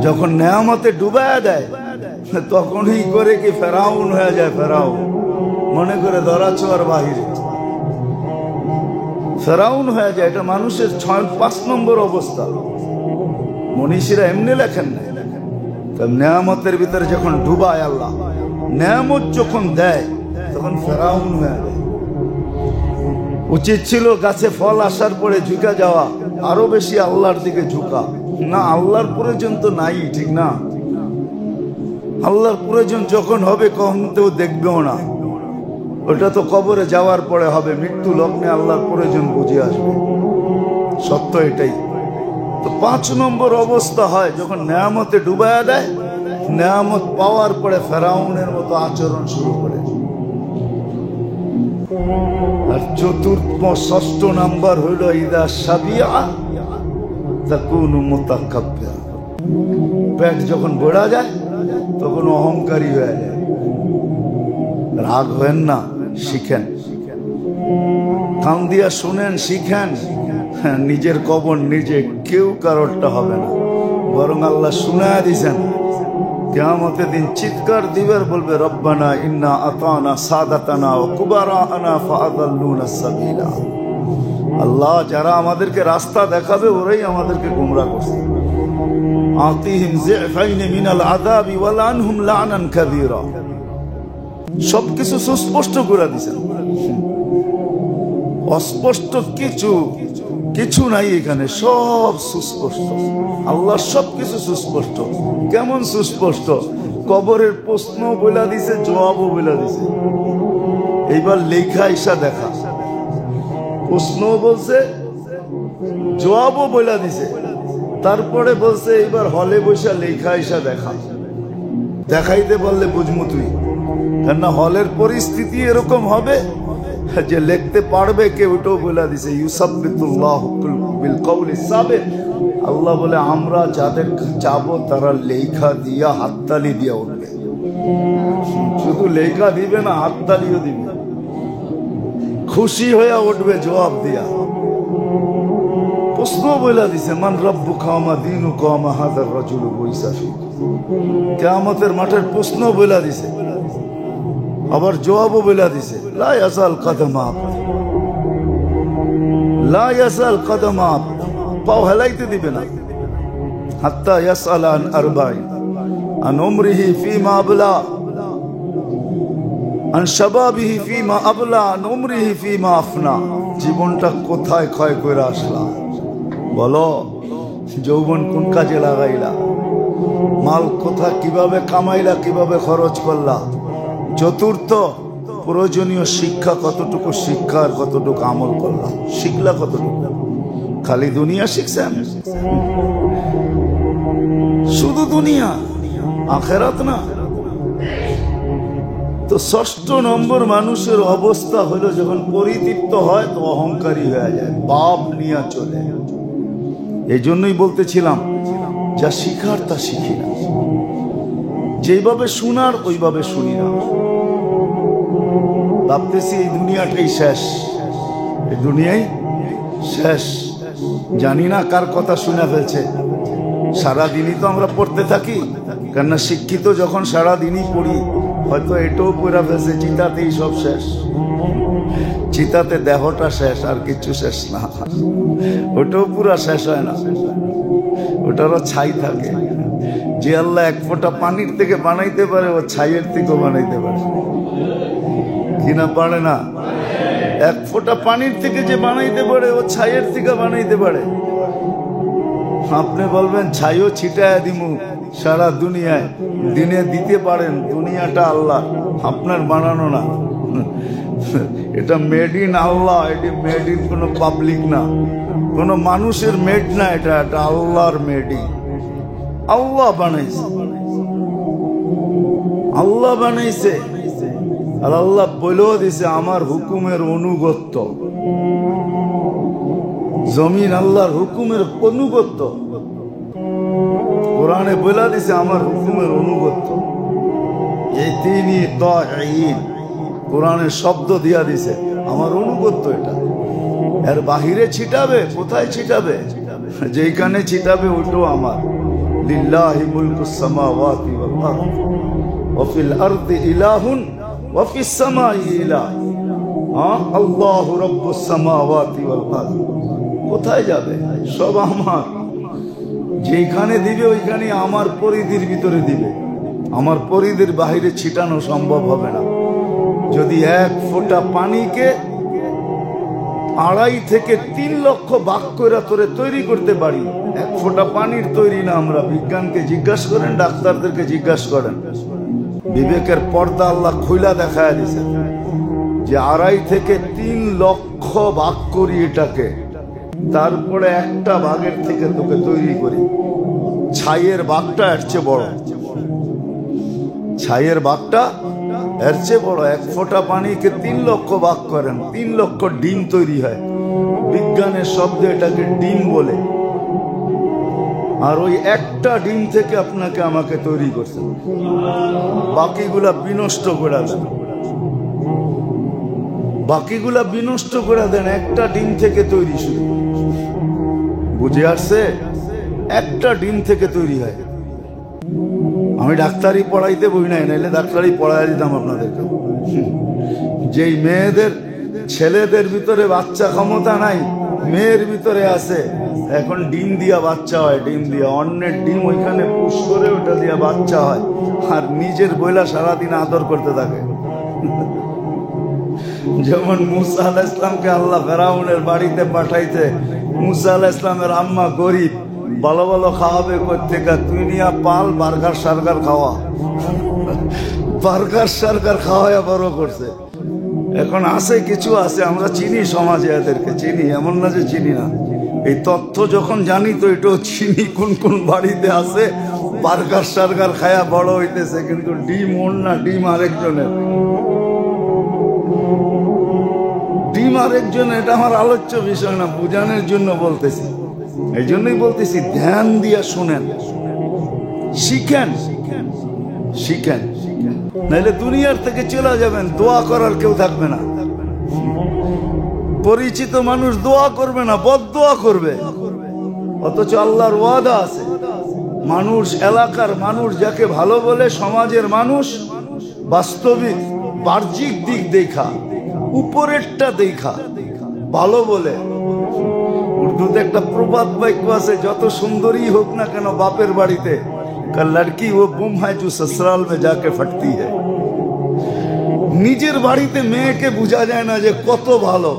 যখন নেয়ামতে ডুবায়া দেয় তখনই করে কি ফেরাউন হয়ে যায়। ফেরাউন মনে করে ধরাছোঁয়ার বাহিরে ফেরাউন হয়ে যায়। এটা মানুষের 5 নম্বর অবস্থা। মনীষীরা এমনি লেখেন না। নেয়ামতের ভিতরে যখন ডুবায় আল্লাহ, নেয়ামত যখন দেয় তখন ফেরাউন হয়ে যায়। উচিত ছিল গাছে ফল আসার পরে ঝুঁকা যাওয়া, আরো বেশি আল্লাহর দিকে ঝুঁকা। না, আল্লাহর প্রয়োজন তো নাই, ঠিক না? আল্লাহর প্রয়োজন যখন হবে কখন তো দেখবেও না, ওটা তো কবরে যাওয়ার পরে হবে। মৃত্যু লগ্নে আল্লাহর প্রয়োজন বুঝে আসবে, সত্য এটাই। তো 5 নম্বর অবস্থা হয় যখন নেয়ামতে ডুবায়া দেয়, নেয়ামত পাওয়ার পরে ফেরাউনের মতো আচরণ শুরু করে। আর 6ষ্ঠ নাম্বার হইল ইদা সাবিয়া তাকুনু মুতাকাব্বিরা। পেট যখন বেড়া যায় তখন অহংকারী হয়ে যায়। রাগ হবেন না, শিখেন, কান দিয়া শুনেন, শিখেন। নিজের কবর নিজে, কেউ কারোরটা হবে না, বরং আল্লাহ শুনায়া দিছেন। কিয়ামতের দিন চিৎকার দিবার বলবে, রব্বানা ইন্না আতানা সাদাতানা ওয়া কুবারানা ফাআদাল্লুনা সাবিলা। আল্লাহ, যারা আমাদেরকে রাস্তা দেখাবে ওরাই আমাদেরকে গোমরাহ করছে। আতিহিম যিফাইন মিনাল আযাবি ওয়া লানহুম লানান কাবীরা। সবকিছু সুস্পষ্ট করে দিয়েছেন। অস্পষ্ট কিছু নাই এখানে, সব সুস্পষ্ট। আল্লাহ সবকিছু সুস্পষ্ট। কেমন সুস্পষ্ট? কবরের প্রশ্ন বলে দিছে, জবাবও বলে দিছে। এইবার লেখা ইসা দেখা, প্রশ্ন বলছে, জবাবও বলে দিছে। তারপরে বলছে এইবার হলে বসে লেখা ইসা দেখা। দেখাইতে বললে বুঝমু তুই, কেননা হলের পরিস্থিতি এরকম হবে যে লিখতে পারবে কে, ওটাও বলে দিছে। ইউসাব্বিতুল্লাহু বিল কওলি সাবিত। আল্লাহ বলে আমরা যাদের চাবো তারা লেখা দিয়া হাততালি দিয়া উঠবে। শুধু লেখা দিবে না, হাততালিও দিবে, খুশি হয়ে উঠবে জবাব দিয়া। প্রশ্ন বলে দিছে, মান রাব্বুকা ওয়া মা দীনুকা ওয়া মা হাযার রাজুলু বুইসা ফি। কিয়ামতের মাঠের প্রশ্ন বলে দিছে, আবার জবাবও বলে দিছে। লা ইয়াসাল কদমা, লা ইয়াসাল কদমা, পাও হেলাইতে দিবে না। হাত্তা ইয়াসাল আন আরবাইন, আন উমরিহি ফিমা আবলা, আন শাবাবিহি ফিমা আবলা, আন উমরিহি ফিমা আফনা। জীবনটা কোথায় ক্ষয় করে আসলা, বলো। যৌবন কোন কাজে লাগাইলা, মাল কোথায় কিভাবে কামাইলা, কিভাবে খরচ করলা। চতুর্থ, প্রয়োজনীয় শিক্ষা কতটুকু শিক্ষা আর কতটুকু আমল করলাম, শিখলা কতটুকু। খালি দুনিয়া শিখছেন, শুধু দুনিয়া, আখেরাত না। তো 6ষ্ঠ নম্বর মানুষের অবস্থা হলো যখন পরিতৃপ্ত হয় তো অহংকারী হয়ে যায়, বাপ নিয়ে চলে। এই জন্যই বলতেছিলাম, যা শিখার তা শিখি না, যেভাবে শোনার ওইভাবে শুনি না। ভাবতেছি এই দুনিয়াটাই শেষ, এই দুনিয়াই শেষ। জানি না কার কথা শুনে ফেলছে। সারাদিনই তো আমরা পড়তে থাকি, কেননা শিক্ষিত যখন সারাদিনই পড়ি, হয়তো এটাও পড়া ফেলছে চিতাতেই সব শেষ। চিতাতে দেহটা শেষ, আর কিছু শেষ না। ওটাও পুরা শেষ হয় না, ওটারও ছাই থাকে। যে আল্লাহ 1 ফোঁটা পানির থেকে বানাইতে পারে, ও ছাইয়ের থেকেও বানাইতে পারে, কিনা পারে না? 1 ফোঁটা পানির থেকে যে বানাইতে পারে, ও ছাইয়ের থেকে বানাইতে পারে। আপনি বলবেন ছাইও ছিটায় দিমু সারা দুনিয়ায়, দিনে দিতে পারেন। দুনিয়াটা আল্লাহ, আপনার বানানো না। এটা মেড ইন আল্লাহ, এটি মেড ইন কোনো পাবলিক না, কোনো মানুষের মেড না। এটা আল্লাহর মেড ইন। আল্লাহ বানাইছে, আল্লাহ বানাইছে। আর আল্লাহ বলেও দিছে আমার হুকুমের অনুগত্য। জমিন আল্লাহর হুকুমের অনুগত্য। কোরআনে বলে দিছে আমার হুকুমের অনুগত্য। এই তিনই তাঈন, কোরআনের শব্দ দিয়া দিছে আমার অনুগত্য। এটা এর বাহিরে ছিটাবে, কোথায় ছিটাবে? যেইখানে ছিটাবে ওটাও আমার। লিল্লাহি মুলকুস সামাওয়াতি ওয়াল আরদ ওয়া ফিল আরদি ইলাহুন ওয়া ফিস সামাই ইলাহ। আল্লাহু রাব্বুস সামাওয়াতি ওয়াল আরদ। কোথায় যাবে? সব আমার। যেখানে দিবে ওইখানে আমার পরিধির ভিতরে দিবে, আমার পরিধির বাহিরে ছিটানো সম্ভব হবে না। যদি এক ফোঁটা পানিকে 2.5 থেকে 3 লক্ষ ভাগ করে তোরে তৈরি করতে পারি, এক ফোঁটা পানির তৈরি না আমরা। বিজ্ঞানকে জিজ্ঞাসা করেন, ডাক্তারদেরকে জিজ্ঞাসা করেন, বিবেকের পর্দা আল্লাহ খুইলা দেখায় দিছে যে 2.5 থেকে 3 লক্ষ ভাগ করি এটাকে, তারপরে একটা ভাগের থেকে তোকে তৈরি করি। ছাইয়ের ভাগটা এর চেয়ে বড়, ছাইয়ের ভাগটা এর চেয়ে বড়। এক ফোঁটা পানিকে 3 লক্ষ ভাগ করেন, 3 লক্ষ ডিম তৈরি হয়। বিজ্ঞানের শব্দে এটাকে ডিম বলে। আর ওই একটা ডিম থেকে আপনাকে আমাকে তৈরি করছেন, বাকিগুলা বিনষ্ট করে দেন, বাকিগুলা বিনষ্ট করে দেন। একটা ডিম থেকে তৈরি শুধু, বুঝে আসছে? একটা ডিম থেকে তৈরি হয়। আমি ডাক্তারি পড়াইতে বই নাই, নাইলে ডাক্তারি পড়াই দিতাম আপনাদেরকে। যেই মেয়েদের ছেলেদের ভিতরে বাচ্চা ক্ষমতা নাই, মেয়ের ভিতরে আছে, এখন ডিম দিয়া বাচ্চা হয়। ডিম দিয়া অন্যের ডিম ওইখানে পুশ করে ওটা দিয়া বাচ্চা হয়, আর নিজের বইলা সারাদিন আদর করতে থাকে। যেমন মুসা আলাইহিস সালামকে আল্লাহ ফেরাউনের বাড়িতে পাঠাইতে, মুসা আলাইহিস সালামের আম্মা গরিব, ভালো ভালো খাওয়াবে কোত্থেকে? তুই নিয়া পাল, বার্গার সার্গার খাওয়া, বার্গার সার্গার খাওয়াইয়া বড় করছে। এখন আছে কিছু আছে, আমরা চিনি সমাজে, এদেরকে চিনি, এমন না যে চিনি না। এই তথ্য যখন জানি তো এটাও চিনি কোন কোন বাড়িতে আছে বার্গার সার্গার খায়া বড় হইতেছে, কিন্তু ডিম ওর না, ডিম আরেকজনের, ডিম আরেকজন। এটা আমার আলোচ্য বিষয় না, বুঝানোর জন্য বলতেছি। এই জন্যই বলতেছি ধ্যান দিয়া শুনেন, শিখেন, শিখেন, নাহলে দুনিয়ার থেকে চলে যাবেন, দোয়া করার কেউ থাকবে না। পরিচিত মানুষ দোয়া করবে না, বদদোয়া করবে। অথচ আল্লাহর ওয়াদা আছে, মানুষ, এলাকার মানুষ যাকে ভালো বলে, সমাজের মানুষ, বাস্তবিক বাহ্যিক দিক দেখা, উপরেরটা দেখা ভালো বলে। উর্দুতে একটা প্রবাদ বাক্য আছে, যত সুন্দরী হোক না কেন বাপের বাড়িতে, লড়কি ও বুম হয় जो ससुराल में जाके फटती है। নিজের বাড়িতে মেয়েকে বোঝা যায় না যে কত ভালো।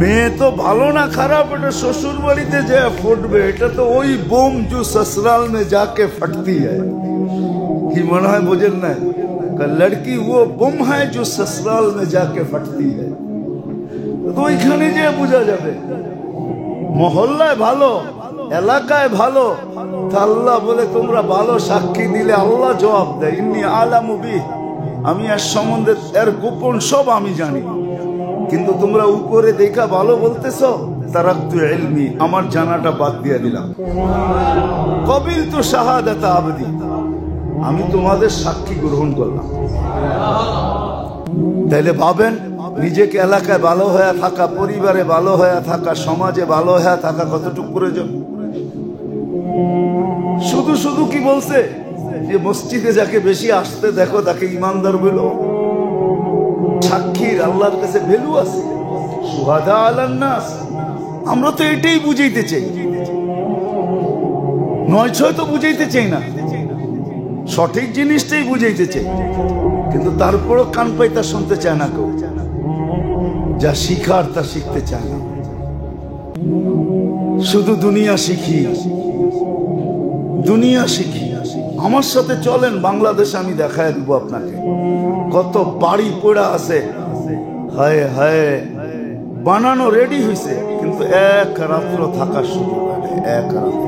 মেয়ে তো ভালো না খারাপ, এটা শ্বশুর বাড়িতে যে ফুটবে, এটা তো ওই বোম जो ससुराल में जाके फटती है। কি মনে হয় বোঝেন না? লড়কি ও বুম হয় जो ससुराल में जाके फटती है। তো ওইখানে যে বোঝা যাবে। মহল্লায় ভালো, এলাকায় ভালো, আল্লাহ বলে তোমরা ভালো সাক্ষী দিলে আল্লাহ জবাব দেয়, ইন্নী আলামু বিহি, আমি এর সম্বন্ধে, এর গোপন সব আমি জানি। কিন্তু তোমরা উপরে দেখা ভালো বলতেছো, তারাক্তু ইলমি, আমার জানাটা বাদ দিয়ে দিলাম। কবিলতু শাহাদাতা আবদি, আমি তোমাদের সাক্ষী গ্রহণ করলাম। তাইলে ভাবেন, নিজেকে এলাকায় ভালো হয়ে থাকা, পরিবারে ভালো হয়ে থাকা, সমাজে ভালো হয়ে থাকা কতটুকু প্রয়োজন। শুধু শুধু কি বলছে যে মসজিদে যাকে বেশি আসতে দেখো তাকে ইমানদার বলো। সাক্ষীর আল্লাহর কাছে ভ্যালু আছে, সুহাদা আলান নাস। আমরা তো এটাই বুঝাইতে চাই, 9-6 তো বুঝাইতে চাই না, সঠিক জিনিসটাই বুঝাইতে চাই, কিন্তু তারপরও কান পাইতা শুনতে চায় না কেউ। যা শিখার তা শিখতে চায় না, শুধু দুনিয়া শিখি, দুনিয়া শিখি। আমার সাথে চলেন বাংলাদেশে, আমি দেখায় দিব আপনাকে কত বাড়ি পড়া আছে, হায় হায়, বানানো রেডি হয়েছে, কিন্তু এক রাত্র থাকার সুযোগ নেই, এক রাত্র,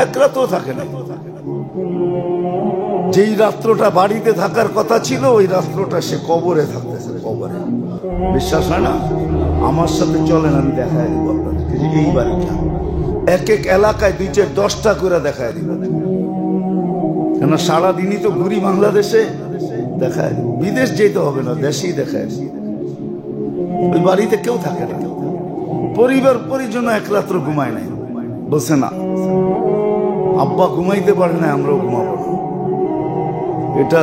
এক রাত্র থাকে না। যেই রাত্রটা বাড়িতে থাকার কথা ছিল, ওই রাত্রটা সে কবরে থাকতেছে, কবরে। বিশ্বাস হয় না? আমার সাথে চলেন, আমি দেখায় দিব আপনাদেরকে যে এই বাড়িটা এক এক এলাকায় 2-4-10টা করে দেখায় দিব। কেন সারাদিনই তো ঘুরি বাংলাদেশে, দেখায় দিব। বিদেশ যেতে হবে না, দেশেই দেখায় দিব। ওই বাড়িতে কেউ থাকে না, পরিবার পরিজন এক রাত্র ঘুমায় নাই, বলছে না, আব্বা ঘুমাইতে পারে না, আমরাও ঘুমাবো না। এটা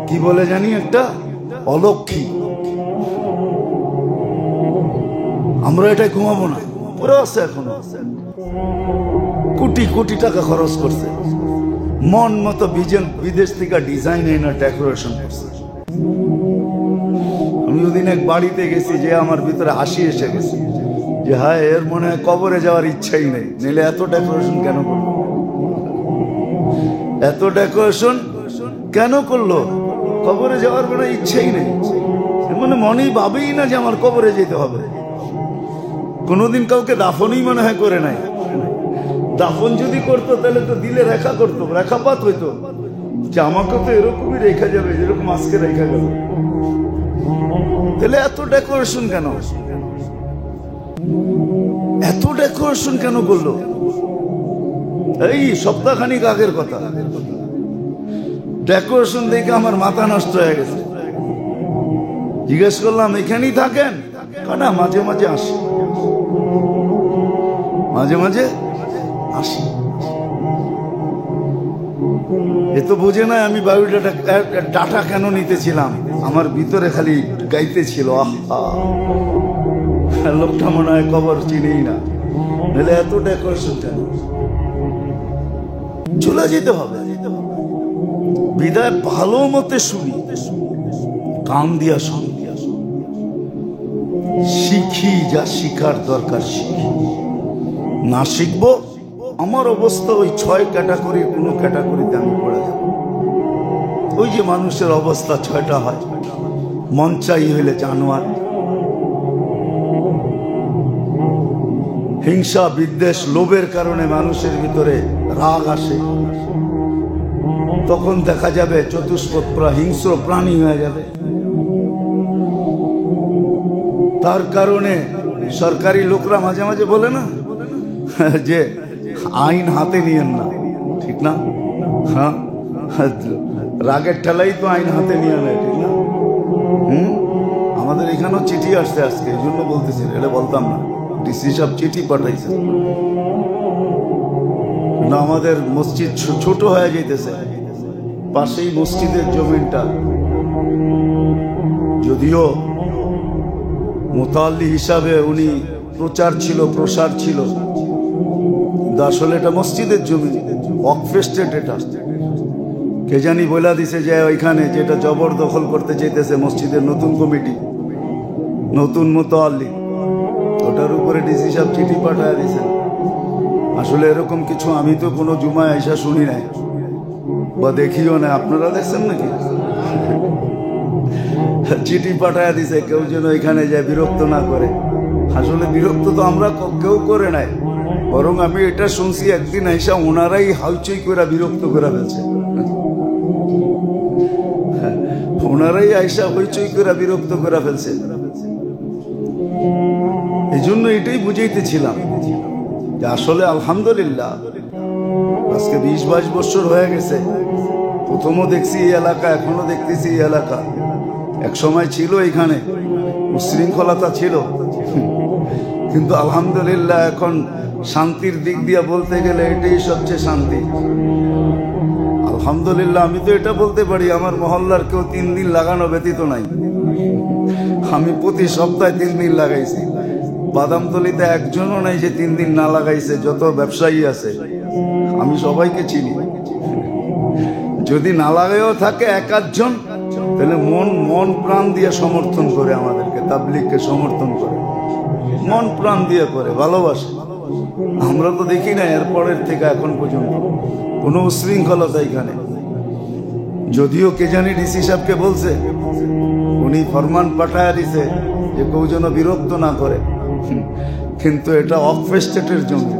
কি বলে জানি, একটা অলক্ষী, আমরা এটাই ঘুমাবো না। পরে আছে এখনো, কোটি কোটি টাকা খরচ করছে, মন মতো বিদেশ থেকে ডিজাইন এনে ডেকোরেশন করছে। আমি ওদিন এক বাড়িতে গেছি, যে আমার ভিতরে হাসি এসে গেছে, যে হ্যাঁ, এর মনে হয় কবরে যাওয়ার ইচ্ছাই নেই, নিলে এত ডেকোরেশন কেন করলো, এত ডেকোরেশন কেন করলো? কবরে যাওয়ার কোনো ইচ্ছাই নেই, মানে মনেই ভাবেই না যে আমার কবরে যেতে হবে। কোনোদিন কাউকে দাফনই মনে হয় করে নাই। দাফন যদি করতো তাহলে তো দিলে রেখা করতো, রেখাপাত হইতো, যে আমাকে তো এরকমই রেখা যাবে যেরকম আজকে রেখা গেল। তাহলে এত ডেকোরেশন কেন, এত ডেকোরেশন কেন করলো? এই সপ্তাহখানিক আগের কথা, ডেকোরেশন দেখে আমার মাথা নষ্ট হয়ে গেছে। জিজ্ঞেস করলাম, এখানেই থাকেন? না, মাঝে মাঝে আসি, মাঝে মাঝে আসি। এ তো বুঝে না আমি বায়োডাটা ডাটা কেন নিতেছিলাম, আমার ভিতরে খালি গাইতেছিল, আহা, লোকটা মনে হয় কবর চিনেই না, নাহলে এত ডেকোরেশন কেন? চলে যেতে হবে, বিদায় ভালো মতে শুনি, কান দিয়া শুনি, শিখি যা শিখার দরকার শিখি। না শিখবো, আমার অবস্থা ওই 6 ক্যাটাগরি, কোনো ক্যাটাগরিতে আমি পড়ে যাব। ওই যে মানুষের অবস্থা 6টা হয়, মন চাই হইলে জানোয়ার, হিংসা বিদ্বেষ লোভের কারণে মানুষের ভিতরে রাগ আসে, তখন দেখা যাবে চতুষ্পদ হিংস্র প্রাণী হয়ে যাবে। তার কারণে সরকারি লোকরা মাঝে মাঝে বলে না যে আইন হাতে নিয়েন না, ঠিক না? হ্যাঁ, রাগের ঠেলাই তো আইন হাতে নিয়ে নেয়, ঠিক না? আমাদের এখানেও চিঠি আসছে আজকে, এই জন্য বলতেছি, এটা বলতাম না। ডিসি সাহেব চিঠি পাঠাইছে না, আমাদের মসজিদ ছোট হয়ে যাইতেছে, পাশেই মসজিদের জমিনটা, যদিও মুতাল্লি হিসাবে উনি প্রচার ছিল, প্রসার ছিল, আসলে এটা মসজিদের জমি, ওয়াকফ স্টেট। এটা কে জানি বলে দিছে যে ওইখানে যেটা জবরদখল করতে চাইতেছে মসজিদের নতুন কমিটি, নতুন মুতাল্লি, ওটার উপরে ডিসি সাহেব চিঠি পাঠায় দিয়েছেন। আসলে এরকম কিছু আমি তো কোনো জুমায় আইসা শুনি নাই বা দেখিও না, আপনারা দেখছেন নাকি? চিঠি পাঠায় দিছে কেউ যেন এখানে যায় বিরক্ত না করে। আসলে বিরক্ত তো আমরা কেউ করে নাই, বরং আমি এটা শুনছি একদিন আইসা ওনারাই হালচই করে বিরক্ত করে ফেলছে, ওনারাই আইসা হইচই করে বিরক্ত করে ফেলছে। এই জন্য এটাই বুঝাইতেছিলাম যে আসলে আলহামদুলিল্লাহ আজকে 20-22 বছর হয়ে গেছে, প্রথমও দেখছি এই এলাকা, এখনো দেখতেছি এই এলাকা। এক সময় ছিল এখানে উশৃঙ্খলতা ছিল, কিন্তু আলহামদুলিল্লাহ এখন শান্তির দিক দিয়ে বলতে গেলে এটাই সবচেয়ে শান্তি। আলহামদুলিল্লাহ আমি তো এটা বলতে পারি, আমার মহল্লার কেউ 3 দিন লাগানো ব্যতীত নাই। আমি প্রতি সপ্তাহে 3 দিন লাগাইছি। বাদামতলিতে একজনও নাই যে 3 দিন না লাগাইছে, যত ব্যবসায়ী আছে আমি সবাইকে চিনি। যদি না লাগাইও থাকে 1-8 জন, তাহলে মন প্রাণ দিয়ে সমর্থন করে, আমাদেরকে তাবলীগকে সমর্থন করে, মন প্রাণ দিয়ে করে, ভালোবাসে। আমরা তো দেখি না এরপরের থেকে এখন পর্যন্ত কোনো উশৃঙ্খলতা এখানে। যদিও কে জানি ডিসি সাহেবকে বলছে, উনি ফরমান পাঠায় দিছে যে কেউ যেন বিরক্ত না করে, কিন্তু এটা ওয়াকফ স্টেটের জন্য,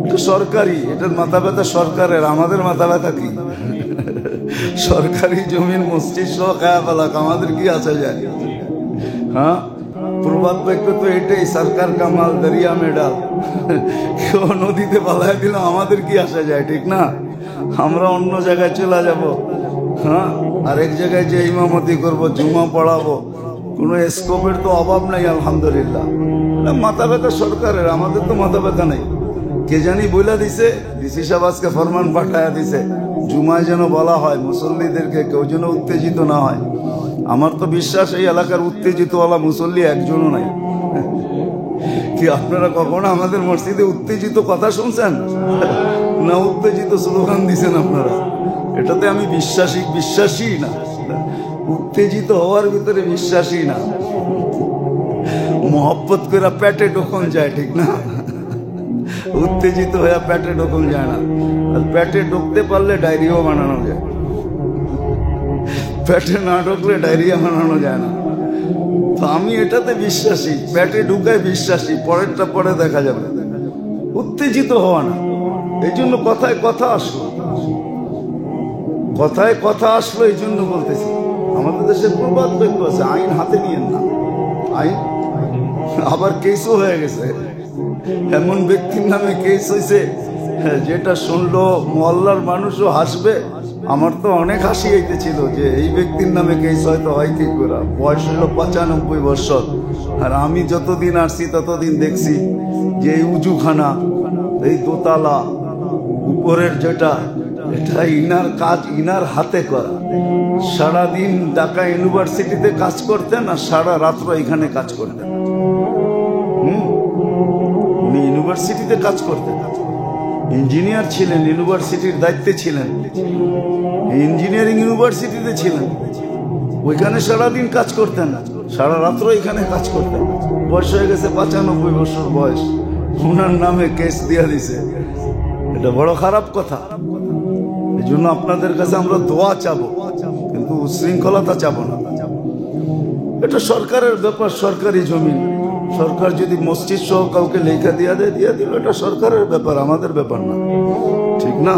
এটা সরকারি, এটার মাথা ব্যথা সরকারের, আমাদের মাথা ব্যথা কি? সরকারি জমিন মসজিদ সহ খায়া ফেলাক, আমাদের কি আসা যায়? হ্যাঁ, প্রবাদ বাক্য তো এটাই, সরকার কা মাল দরিয়া মে ডাল। কেউ নদীতে পালায় দিল, আমাদের কি আসা যায়, ঠিক না? আমরা অন্য জায়গায় চলে যাব, হ্যাঁ, আরেক জায়গায় যে ইমামতি করব, জুমা পড়াবো, কোনো স্কোপের তো অভাব নাই আলহামদুলিল্লাহ। মাথা ব্যথা সরকারের, আমাদের তো মাথা ব্যথা নেই। কে জানি বইলা দিছে, ডিসি সাহেব আজকে ফরমান পাঠায়া দিছে জুমায় যেন বলা হয় মুসল্লিদেরকে কেউ যেন উত্তেজিত না হয়। আমার তো বিশ্বাস এই এলাকার উত্তেজিতওয়ালা মুসল্লি একজনও নাই। কি আপনারা কখনো আমাদের মসজিদে উত্তেজিত কথা শুনছেন? না উত্তেজিত স্লোগান দিছেন আপনারা? এটাতে আমি বিশ্বাসী না। উত্তেজিত হওয়ার ভিতরে বিশ্বাসী না। মোহব্বত করে পেটে ঢোকন যায়, ঠিক না? উত্তেজিত হয়ে পেটে ঢোকন যায় না। আর পেটে ঢুকতে পারলে ডায়রিয়াও বানানো যায়, পেটে না ঢুকলে ডায়রিয়া বানানো যায় না। তো আমি এটাতে বিশ্বাসী, পেটে ঢুকায় বিশ্বাসী, পরেরটা পরে দেখা যাবে। উত্তেজিত হওয়া না। এই জন্য কথায় কথা আসলো, এই জন্য বলতেছি। আমাদের দেশে প্রবাদ বাক্য আছে, আইন হাতে নিয়েন না। আইন আবার কেসও হয়ে গেছে। এমন ব্যক্তির নামে কেস হয়েছে যেটা শুনলো মহল্লার মানুষও হাসবে। আমার তো অনেক হাসি হইতেছিল যে এই ব্যক্তির নামে কেস হয়তো হয় কি করে। বয়স হলো 95 বছর। আর আমি যতদিন আসছি ততদিন দেখছি যে এই উজুখানা, এই দোতলা উপরের যেটা, এটা ইনার কাজ, ইনার হাতে করা। সারাদিন ঢাকা ইউনিভার্সিটিতে কাজ করতেন আর সারা রাত্র এখানে কাজ করতেন। উনি ইউনিভার্সিটিতে কাজ করতেন, ইঞ্জিনিয়ার ছিলেন, ইউনিভার্সিটির দায়িত্বে ছিলেন, ইঞ্জিনিয়ারিং ইউনিভার্সিটিতে ছিলেন। ওইখানে সারাদিন কাজ করতেন, সারা রাত্র এখানে কাজ করতেন। বয়স হয়ে গেছে 95 বছর বয়স, ওনার নামে কেস দিয়া দিছে। এটা বড় খারাপ কথা। এই জন্য আপনাদের কাছে আমরা দোয়া চাবো, কিন্তু উশৃঙ্খলতা চাবো না। এটা সরকারের ব্যাপার, সরকারি জমিন। সরকার যদি মসজিদ সহ কাউকে লেখা দিয়ে দিল, এটা সরকারের ব্যাপার, আমাদের ব্যাপার না, ঠিক না?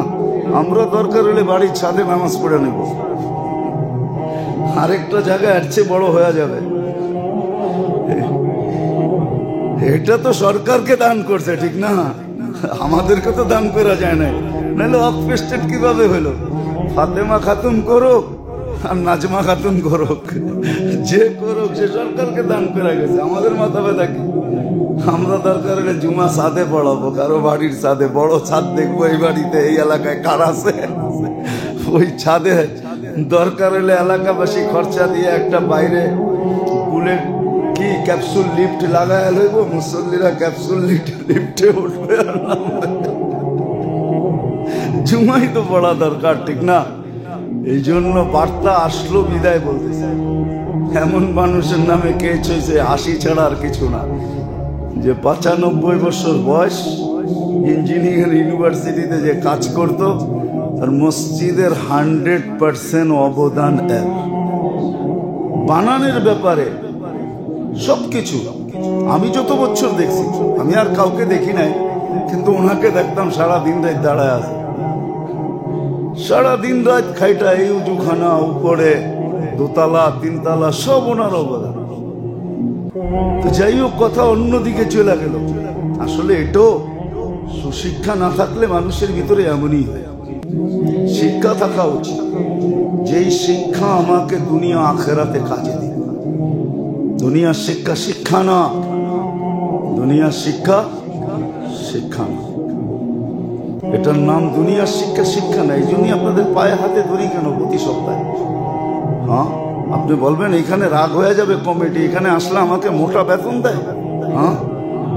আমরা দরকার হলে বাড়ির ছাদে নামাজ পড়ে নেব, আরেকটা জায়গায় এর চেয়ে বড় হয়ে যাবে। এটা তো সরকারকে দান করছে, ঠিক না? আমাদেরকে তো দান করা যায় না। নাহলে ওয়াকফ এস্টেট কিভাবে হলো? ফাতেমা খাতুন করুক আর নাজমা খাতুন করুক, যে করুক, সে সরকারকে দান করে গেছে। আমাদের মাথা ব্যথা কি? আমরা দরকার হলে জুমা ছাদে পড়াবো, কারো বাড়ির ছাদে, বড় ছাদ দেখবো এই বাড়িতে, এই এলাকায় কার আছে, ওই ছাদে দরকার হলে এলাকাবাসী খরচা দিয়ে একটা বাইরে বুলেট কি ক্যাপসুল লিফট লাগায় লইব, মুসল্লিরা ক্যাপসুল লিফটে উঠবে। জুমাই তো পড়া দরকার, ঠিক না? এই জন্য বার্তা আসলো বিদায় বলতেছে। এমন মানুষের নামে কেস হয়েছে, হাসি ছাড়া আর কিছু না। যে 95 বছর বয়স, ইঞ্জিনিয়ারিং ইউনিভার্সিটিতে যে কাজ করত, আর মসজিদের 100% অবদান এক। বানানের ব্যাপারে সবকিছু আমি যত বছর দেখছি, আমি আর কাউকে দেখি নাই, কিন্তু ওনাকে দেখতাম সারা দিন রাত দাঁড়ায় আছে, সারা দিন রাত খাইটা। এই উজুখানা, উপরে দোতলা, তিনতলা, সব ওনার অবদান। তো যাই হোক, কথা অন্যদিকে চলে গেল। আসলে এটাও সুশিক্ষা না থাকলে মানুষের ভিতরে এমনই হয়। শিক্ষা থাকা উচিত, যেই শিক্ষা আমাকে দুনিয়া আখেরাতে কাজে দিবে। দুনিয়ার শিক্ষা শিক্ষা না, দুনিয়ার শিক্ষা শিক্ষা না। এটার নাম দুনিয়ার শিক্ষা শিক্ষা না। এই জন্যই আপনাদের পায়ে হাতে ধরি কেন প্রতি সপ্তাহে? হ্যাঁ, আপনি বলবেন এখানে রাগ হয়ে যাবে কমিটি, এখানে আসলে আমাকে মোটা বেতন দেয়। হ্যাঁ,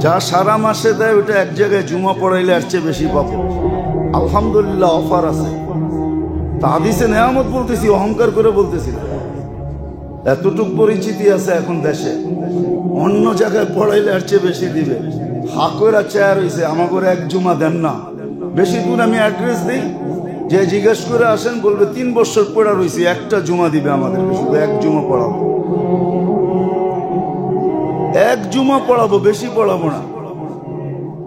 যা সারা মাসে দেয় ওটা এক জায়গায় জুমা পড়াইলে এর চেয়ে বেশি পাবো। আলহামদুলিল্লাহ, অফার আছে। তা হাদিসে নেয়ামত বলতেছি, অহংকার করে বলতেছি। এতটুক পরিচিতি আছে এখন দেশে, অন্য জায়গায় পড়াইলে এর চেয়ে বেশি দিবে। হাকরা চেয়ার হয়েছে, আমাকে এক জুমা দেন না। বেশি দূর আমি অ্যাড্রেস দিই, যে জিজ্ঞেস করে আসেন, বলবে 3 বছর পড়া রয়েছে, একটা জুমা দিবে আমাদেরকে, শুধু এক জুমা পড়াবো, এক জুমা পড়াবো, বেশি পড়াবো না।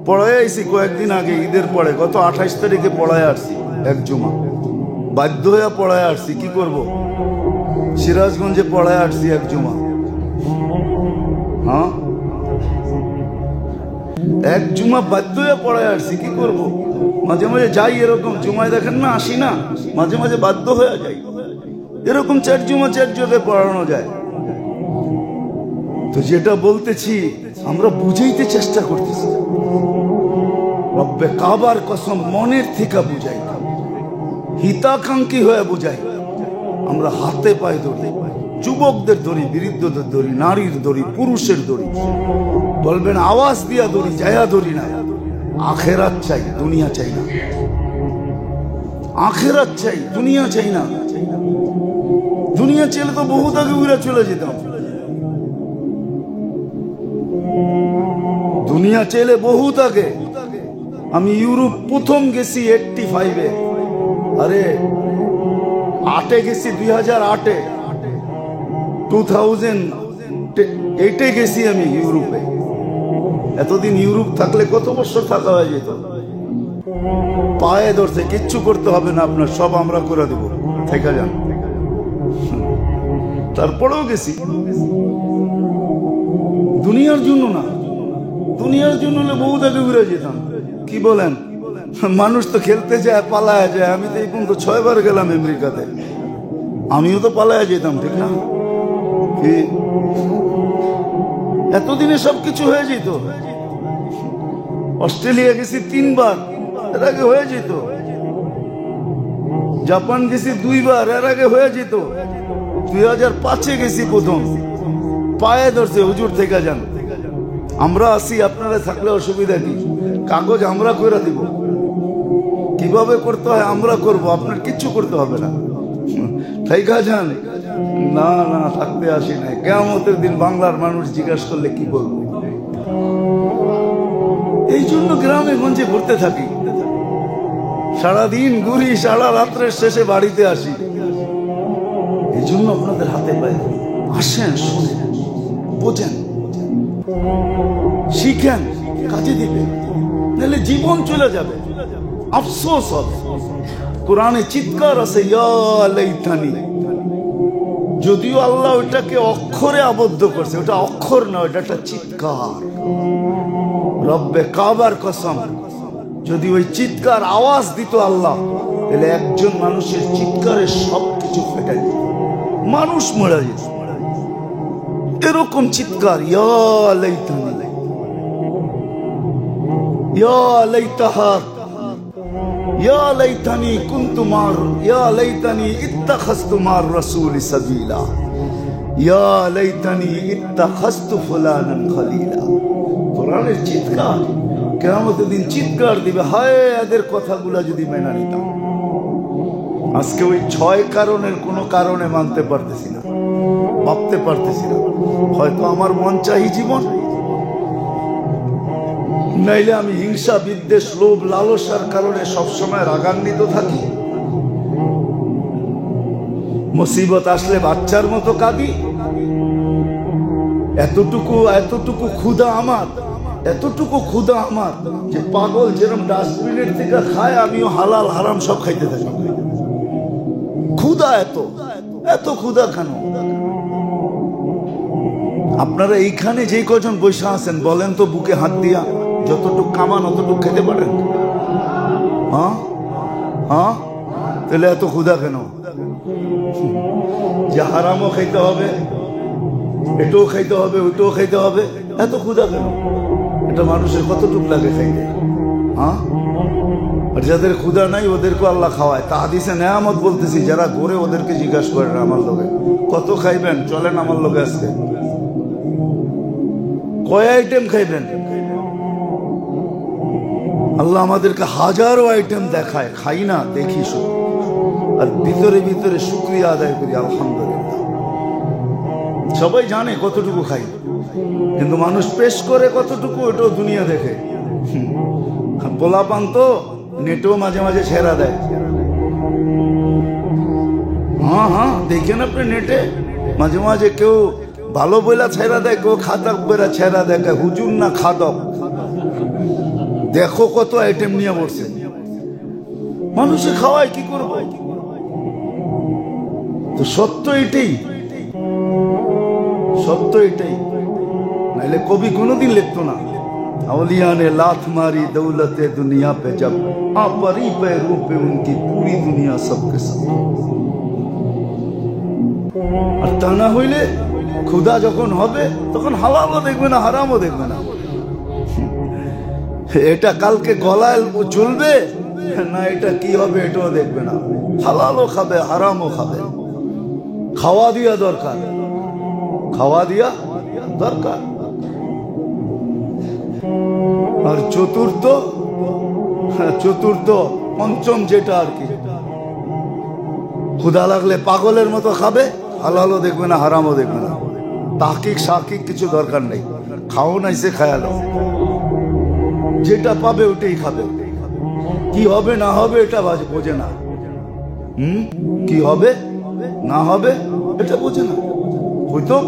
পড়ায় আইসি কয়েকদিন আগে, ঈদের পরে, গত 28 তারিখে পড়ায় আসছি এক জুমা। বাধ্য হয়ে পড়ায় আসছি, কি করব? সিরাজগঞ্জে পড়ায় আসছি এক জুমা। হ্যাঁ, এক জুমা বাধ্য হয়ে পড়ায় আসছি, কি করব? মাঝে মাঝে যাই, এরকম জুমায় দেখেন না আসি না, মাঝে মাঝে বাধ্য হয়ে যাই। এরকম 4 জুমা 4 জায়গায় পড়ানো যায়। তো যেটা বলতেছি আমরা বুঝাইতে চেষ্টা করতেছি, রব্বে কাবার কসম মনের থেকে বুঝাই, হিতাকাঙ্ক্ষী হয়ে বুঝাই। আমরা হাতে পায়ে ধরি, যুবকদের ধরি, বৃদ্ধদের ধরি, নারীর ধরি, পুরুষের ধরি, বলবেন আওয়াজ দিয়া ধরি, জায়া ধরি না। আখেরাত চাই, দুনিয়া চাই না। আখেরাত চাই, দুনিয়া চাই না। দুনিয়া চাইলে তো বহুত আগে উড়ে চলে যেতাম। দুনিয়া চাইলে বহুত আগে। আমি ইউরোপ প্রথম গেছি 85-এ, আরে 8-এ গেছি, 2008-এ, 2008-এ গেছি আমি ইউরোপে। এতদিন ইউরোপ থাকলে কত বছর থাকা হয়ে যেত। পায়ে ধরছে, কিচ্ছু করতে হবে না আপনার, সব আমরা করে দেব, থেকে যান। তারপরেও গেছি দুনিয়ার জন্য না। দুনিয়ার জন্য হলে বহুত আগে ঘুরে যেতাম। কি বলেন? মানুষ তো খেলতে যায়, পালায় যায়। আমি তো এই পর্যন্ত 6 বার গেলাম আমেরিকাতে, আমিও তো পালায় যেতাম, ঠিক না? কি এতদিনে সবকিছু হয়ে যেত। অস্ট্রেলিয়া গেছি 3 বার, এর আগে হয়ে যেত। জাপান গেছি 2 বার, এর আগে হয়ে যেত। 2005-এ গেছি প্রথম, পায়ে ধরছে, হুজুর থেকে যান, আমরা আসি, আপনারা থাকলে অসুবিধা কি? কাগজ আমরা করে দিব, কিভাবে করতে হয় আমরা করব, আপনার কিচ্ছু করতে হবে না, থেকে যান। না না, থাকতে আসি নাই। কিয়ামতের দিন বাংলার মানুষ জিজ্ঞাসা করলে কি বলবো? এই জন্য গ্রামে গঞ্জে ঘুরতে থাকি, সারাদিন ঘুরি, সারা রাত্রের শেষে বাড়িতে আসি। এই জন্য আপনাদের হাতে পায়ে আসেন, শুনেন, বোঝেন, শিখেন, কাজে দিবে, নাহলে জীবন চলে যাবে, আফসোস হবে। কোরআনে চিৎকার আছে, ইয়া লাইতানি। যদিও আল্লাহ ওটাকে অক্ষরে আবদ্ধ করছে, ওটা অক্ষর না, ওটা একটা চিৎকার। রব্বে কাবার কসম, যদি ওই চিৎকার আওয়াজ দিত আল্লাহ, তাহলে একজন মানুষের চিৎকারের সবকিছু ফেটে যেত, মানুষ মরে যেত। এরকম চিৎকার, ইয়া লাইতানি, ইয়া লাইতাহা, ইয়া লাইতানি কুনতু মার, ইয়া লাইতানি ইত্তাখাযতু মার রাসূলি সাবিলা, ইয়া লাইতানি ইত্তাখাযতু ফুলানান খলিলা। কোরআনের চিৎকার, কিয়ামতের দিন চিৎকার দিবে, হায় এদের কথাগুলা যদি মেনে নিতাম। আজকে ওই 6 কারণের কোনো কারণে মানতে পারতেছি না, ভাবতে পারতেছি না। হয়তো আমার মন চাই জীবন, নাইলে আমি হিংসা, বিদ্বেষ, লোভ, লালসার কারণে সবসময় রাগান্বিত থাকি। মুসিবত আসলে বাচ্চার মতো কাঁদি। এতটুকু ক্ষুধা আমার, এতটুকু ক্ষুধা আমার যে পাগল যেরকম ডাস্টবিনের থেকে খায়, আমিও হালাল হারাম সব খাইতে থাকি। ক্ষুধা এত ক্ষুধা কেন? আপনারা এইখানে যে কজন বৈশা আছেন, বলেন তো বুকে হাত দিয়া, যতটুকু কামান অতটুকু খেতে পারেন? হ্যাঁ হ্যাঁ, তাহলে এত ক্ষুধা কেন? যে হারামও খাইতে হবে, এটাও খাইতে হবে, ওইটাও খাইতে হবে, এত ক্ষুধা কেন? এটা মানুষের কতটুকু লাগে খাইতে? হ্যাঁ, আর যাদের ক্ষুধা নাই ওদেরকে আল্লাহ খাওয়ায়। তা হাদিসে নেয়ামত বলতেছি, যারা ঘুরে ওদেরকে জিজ্ঞাসা করেন আমার লোকে কত খাইবেন, চলেন আমার লোকে আজকে কয় আইটেম খাইবেন। আল্লাহ আমাদেরকে হাজারো আইটেম দেখায়, খাই না, দেখি শুধু, আর ভিতরে ভিতরে শুকরিয়া আদায় করি, আলহামদুলিল্লাহ। সবাই জানে কতটুকু খাই, কিন্তু মানুষ পেশ করে কতটুকু, এটাও দুনিয়া দেখে। পোলাপান তো নেটেও মাঝে মাঝে ছেড়া দেয়। হ্যাঁ, দেখেন আপনি নেটে মাঝে মাঝে কেউ ভালো বইলা ছেড়া দেয়, কেউ খাদক বইলা ছেড়া দেয়, হুজুর না খাদক। দেখো কত আইটেম নিয়ে বসছে, মানুষে খাওয়ায়, কি করবো? তো সত্য এটাই, সত্য এটাই, নাইলে কবি কোনোদিন লিখতো না, अवलिया ने लात मारी दौलत दुनिया पे जब परी पैरों पे उनकी पूरी दुनिया सबके सब। আর তা না হইলে ক্ষুধা যখন হবে তখন হালালও দেখবে না, হারামও দেখবে না। এটা কালকে গলায় চলবে না, এটা কি হবে এটাও দেখবে না। হালালও খাবে, হারামও খাবে। খাওয়া দিয়া দরকার, খাওয়া দিয়া দরকার। আর চতুর্থ পঞ্চম যেটা আর কি, ক্ষুধা লাগলে পাগলের মতো খাবে, হালালও দেখবে না, হারামও দেখবে না। তাহকিক সাকিক কিছু দরকার নেই, খাও নাই সে খায়ালো, যেটা পাবে ওটাই খাবে। কি হবে না হবে এটা বোঝে না। কি হবে না হবে এটা বোঝে না। হইতেও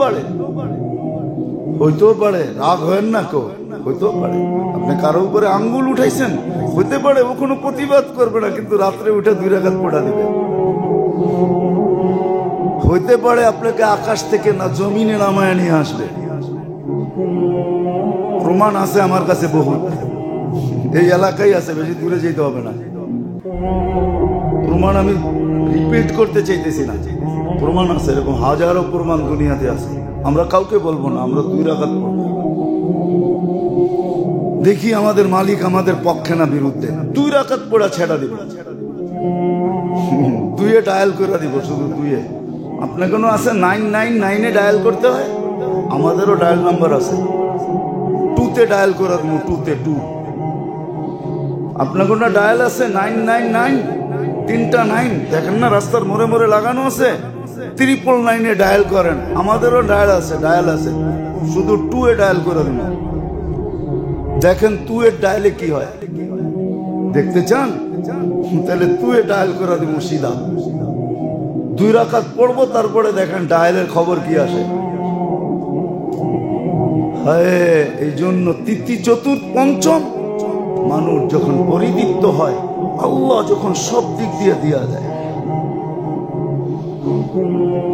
পারে, রাগ হয় না কেউ, হইতেও পারে আপনি কারো উপরে আঙ্গুল উঠাইছেন, হইতে পারে ও কোনো প্রতিবাদ করবে না, কিন্তু রাত্রে উঠে 2 রাকাত পড়া দিবে। হইতে পারে আপনাকে আকাশ থেকে না জমিনে নামায় নিয়ে আসবে। প্রমাণ আছে আমার কাছে বহুত, এই এলাকায় আছে, বেশি দূরে যেতে হবে না। প্রমাণ আমি রিপিট করতে চাইতেছি না, প্রমাণ আছে, এরকম হাজারো প্রমাণ দুনিয়াতে আছে। আমরা কাউকে বলবো না, আমরা 2 রাকাত পড়বো। দেখি আমাদের মালিক আমাদের পক্ষে না বিরুদ্ধে। 2 রাকাত পড়া ছেড়া দিব, 2 ডায়াল করে দিব, শুধু 2। আপনার কোনো আছে 999 ডায়াল করতে হয়, আমাদেরও ডায়াল নাম্বার আছে, 2তে ডায়াল করে দিব, 2তে 2। আপনার কোনো ডায়াল আছে 999, 3টা 9 দেখেন না রাস্তার মোড়ে মোড়ে লাগানো আছে, 999 ডায়াল করেন। আমাদেরও ডায়াল আছে, শুধু 2 ডায়াল করে দিব। দেখেন 2 ডায়ালে কি হয়, দেখতে চান? তাহলে 2 ডায়াল করে দিব সিধা। 2 রাকাত পড়বো, তারপরে দেখেন ডায়ালের খবর কি আসে। এই জন্য তৃতীয় চতুর্থ পঞ্চম মানুষ যখন পরিদীপ্ত হয়, আল্লাহ যখন সব দিক দিয়ে দিয়া যায়,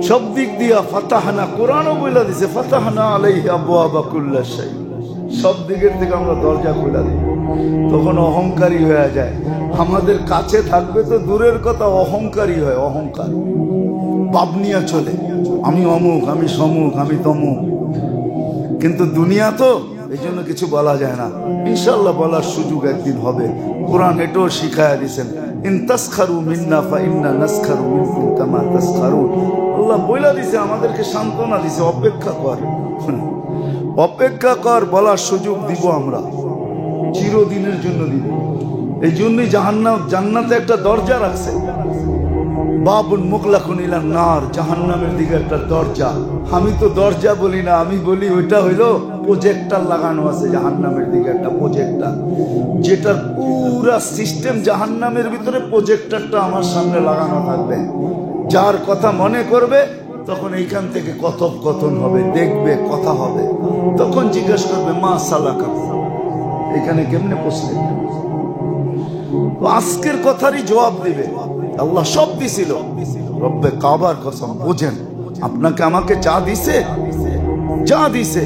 সব দিক দিয়া ফাতাহনা, কোরআনও বলে দিছে ফাতাহনা আলাইহি আবওয়াবা কুল্লি শাই, সব দিকের থেকে আমরা দরজা খুলে দিই। তখন অহংকারী হয়ে যায়, আমাদের কাছে থাকবে তো দূরের কথা, অহংকারী হয়, অহংকার পাপ নিয়ে চলে, আমি অমুক, আমি সমুক, আমি তমুক। কিন্তু দুনিয়া তো, এই জন্য কিছু বলা যায় না। ইনশাল্লাহ বলার সুযোগ একদিন হবে। কোরআন এটাও শিখায়া দিছেন, ইন তাসখারু মিন্না ফা ইন্না নাসখারু মিনকুম কামা তাসখারুন। আল্লাহ বইলা দিছে, আমাদেরকে সান্ত্বনা দিছে, অপেক্ষা কর, বলার সুযোগ দিব আমরা, চিরদিনের জন্য দিব। এই জন্যই জান্নাতে একটা দরজা রাখছে, বাবুন মুগলাকুন ইলান নার, জাহান্নামের দিকে একটা দরজা। আমি তো দরজা বলি না, আমি বলি ওইটা হইলো প্রজেক্টর লাগানো আছে জাহান্নামের দিকে, একটা প্রজেক্টর, যেটার পুরা সিস্টেম জাহান্নামের ভিতরে, প্রজেক্টরটা আমার সামনে লাগানো থাকবে। যার কথা মনে করবে তখন এইখান থেকে কথোপকথন হবে, দেখবে, কথা হবে। তখন জিজ্ঞেস করবে মা সালাকা, এখানে কেমনে পৌঁছলে? আজকের কথারই জবাব দিবে। আল্লাহ সব দিছিল, রব্বে কাবার কসম, বোঝেন আপনাকে আমাকে যা দিছে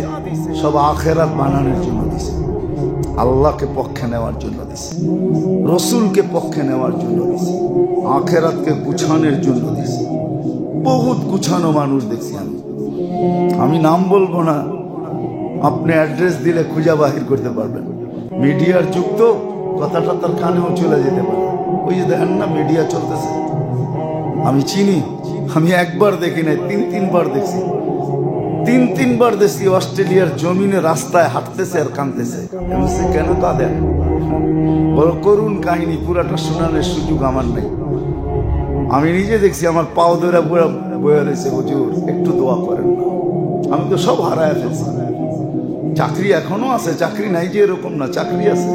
সব আখেরাত বানানোর জন্য দিছে, আল্লাহকে পক্ষে নেওয়ার জন্য দিছে, রসুলকে পক্ষে নেওয়ার জন্য দিছে, আখেরাতকে গুছানোর জন্য দিছে। বহুত গুছানো মানুষ দেখছি আমি নাম বলবো না, আপনি অ্যাড্রেস দিলে খুঁজে বাহির করতে পারবেন। মিডিয়ার যুগ তো, কথাটা তার কানেও চলে যেতে পারে। ওই যে দেখেন না মিডিয়া চলতেছে, আমি চিনি, আমি একবার দেখি নাই, 3-3 দেখছি, 3-3 দেখছি। অস্ট্রেলিয়ার জমিনে রাস্তায় হাঁটতেছে আর কাঁদতেছে। কেন কাঁদেন? বড় করুণ কাহিনী, পুরাটা শোনানোর সুযোগ আমার নেই। আমি নিজে দেখছি, আমার পাও ধরে পুরো বয়ে রয়েছে, হুজুর একটু দোয়া করেন। আমি তো সব হারায় ফেলছি। চাকরি এখনো আছে, চাকরি নাই যে এরকম না, চাকরি আছে,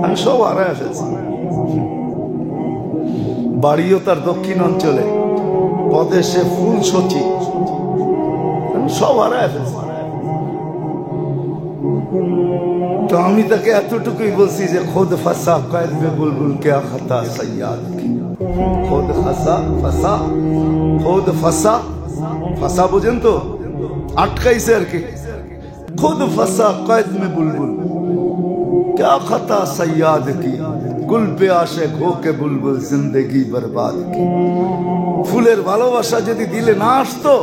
আমি সব হারায় ফেলছি। বাড়িও তার দক্ষিণ অঞ্চলে, পদে সে ফুল সচিব, আমি সব হারায় ফেলছি। তো আমি তাকে এতটুকুই বলছি যে খোদ ফাসা কয়েদ মে বুলবুল কে খাতা সৈয়াদ, খোদ ফাসা বোঝেন তো, আটকাইছে আর কি। खुद फंसा कैद में बुलबुल, क्या खता सयाद की, गुल पे आशिक हो के बुलबुल जिंदगी बर्बाद की। ফুলের ভালোবাসা যদি দিলে না আসতো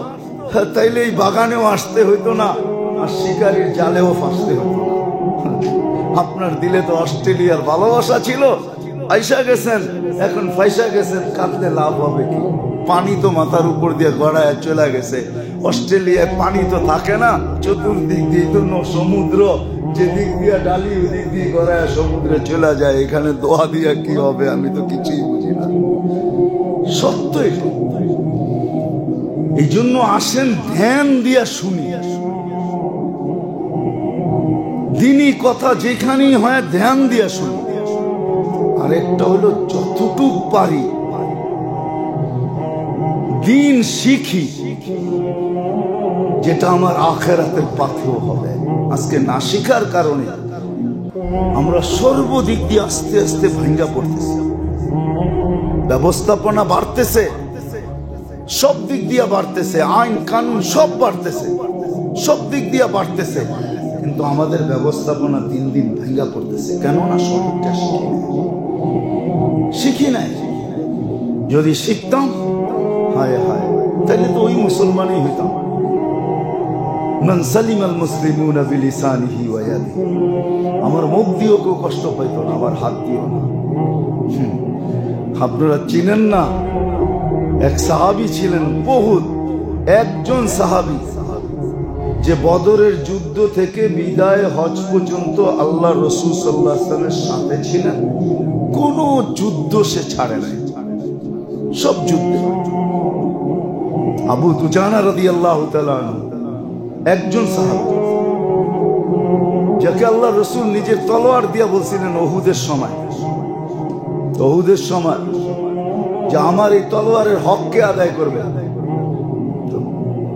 তাইলে এই বাগানেও আসতে হইতো না, আর শিকারির জালেও ফাঁসতে হইতো না। আপনার দিলে তো অস্ট্রেলিয়ার ভালোবাসা ছিল, আইসা গেছেন, এখন ফাইসা গেছেন, কাঁদলে লাভ হবে কি? পানি তো মাথার উপর দিয়ে গড়ায় চলে গেছে। অস্ট্রেলিয়ায় পানি তো থাকে না, চতুর্দিক দিয়ে তো সমুদ্র, যেদিক দিয়ে ডালি ওদিক দিয়ে গড়ায় সমুদ্রে চলে যায়। এখানে দোয়া দিয়া কি হবে? আমি তো কিছুই বুঝি না। সত্য এটা। এই জন্য আসেন ধ্যান দিয়া শুনি, দিনই কথা যেখানেই হয় ধ্যান দিয়া শুনি। আরেকটা হলো যতটুক পারি দিন শিখি, যেটা আমার আখেরাতের পাথেও হবে। আজকে না শিখার কারণে আমরা সর্বদিক দিয়ে আস্তে আস্তে ভাঙ্গা পড়তেছি। ব্যবস্থাপনা বাড়তেছে, সব দিক দিয়ে বাড়তেছে, আইন কানুন সব বাড়তেছে, সব দিক দিয়ে বাড়তেছে, কিন্তু আমাদের ব্যবস্থাপনা দিন দিন ভাঙ্গা পড়তেছে। কেননা সঠিকটা শিখি নাই। যদি শিখতাম, হায় হায়, তাহলে তো ওই মুসলমানই হইতাম। মান সালিমাল মুসলিমুনা বিলিসানিহি ওয়া ইয়াদিহি। আমার মুখ দিয়েও কেউ কষ্ট পাইতো না, আমার হাত দিয়েও না। আপনারা চিনেন না, এক সাহাবী ছিলেন, বহুত একজন সাহাবী, যে বদরের যুদ্ধ থেকে বিদায় হজ পর্যন্ত আল্লাহ রাসূল সাল্লাল্লাহু আলাইহি ওয়াসাল্লামের সাথে ছিলেন। কোন যুদ্ধ সে ছাড়ে নাই, সব যুদ্ধে। আবু দুজানা রাদিয়াল্লাহু তাআলা আনহু একজন সাহাবী, যাকে আল্লাহ রাসূল নিজের তলোয়ার দিয়া বলছিলেন ওহুদের সময় যে আমার এই তলোয়ারের হককে আদায় করবে।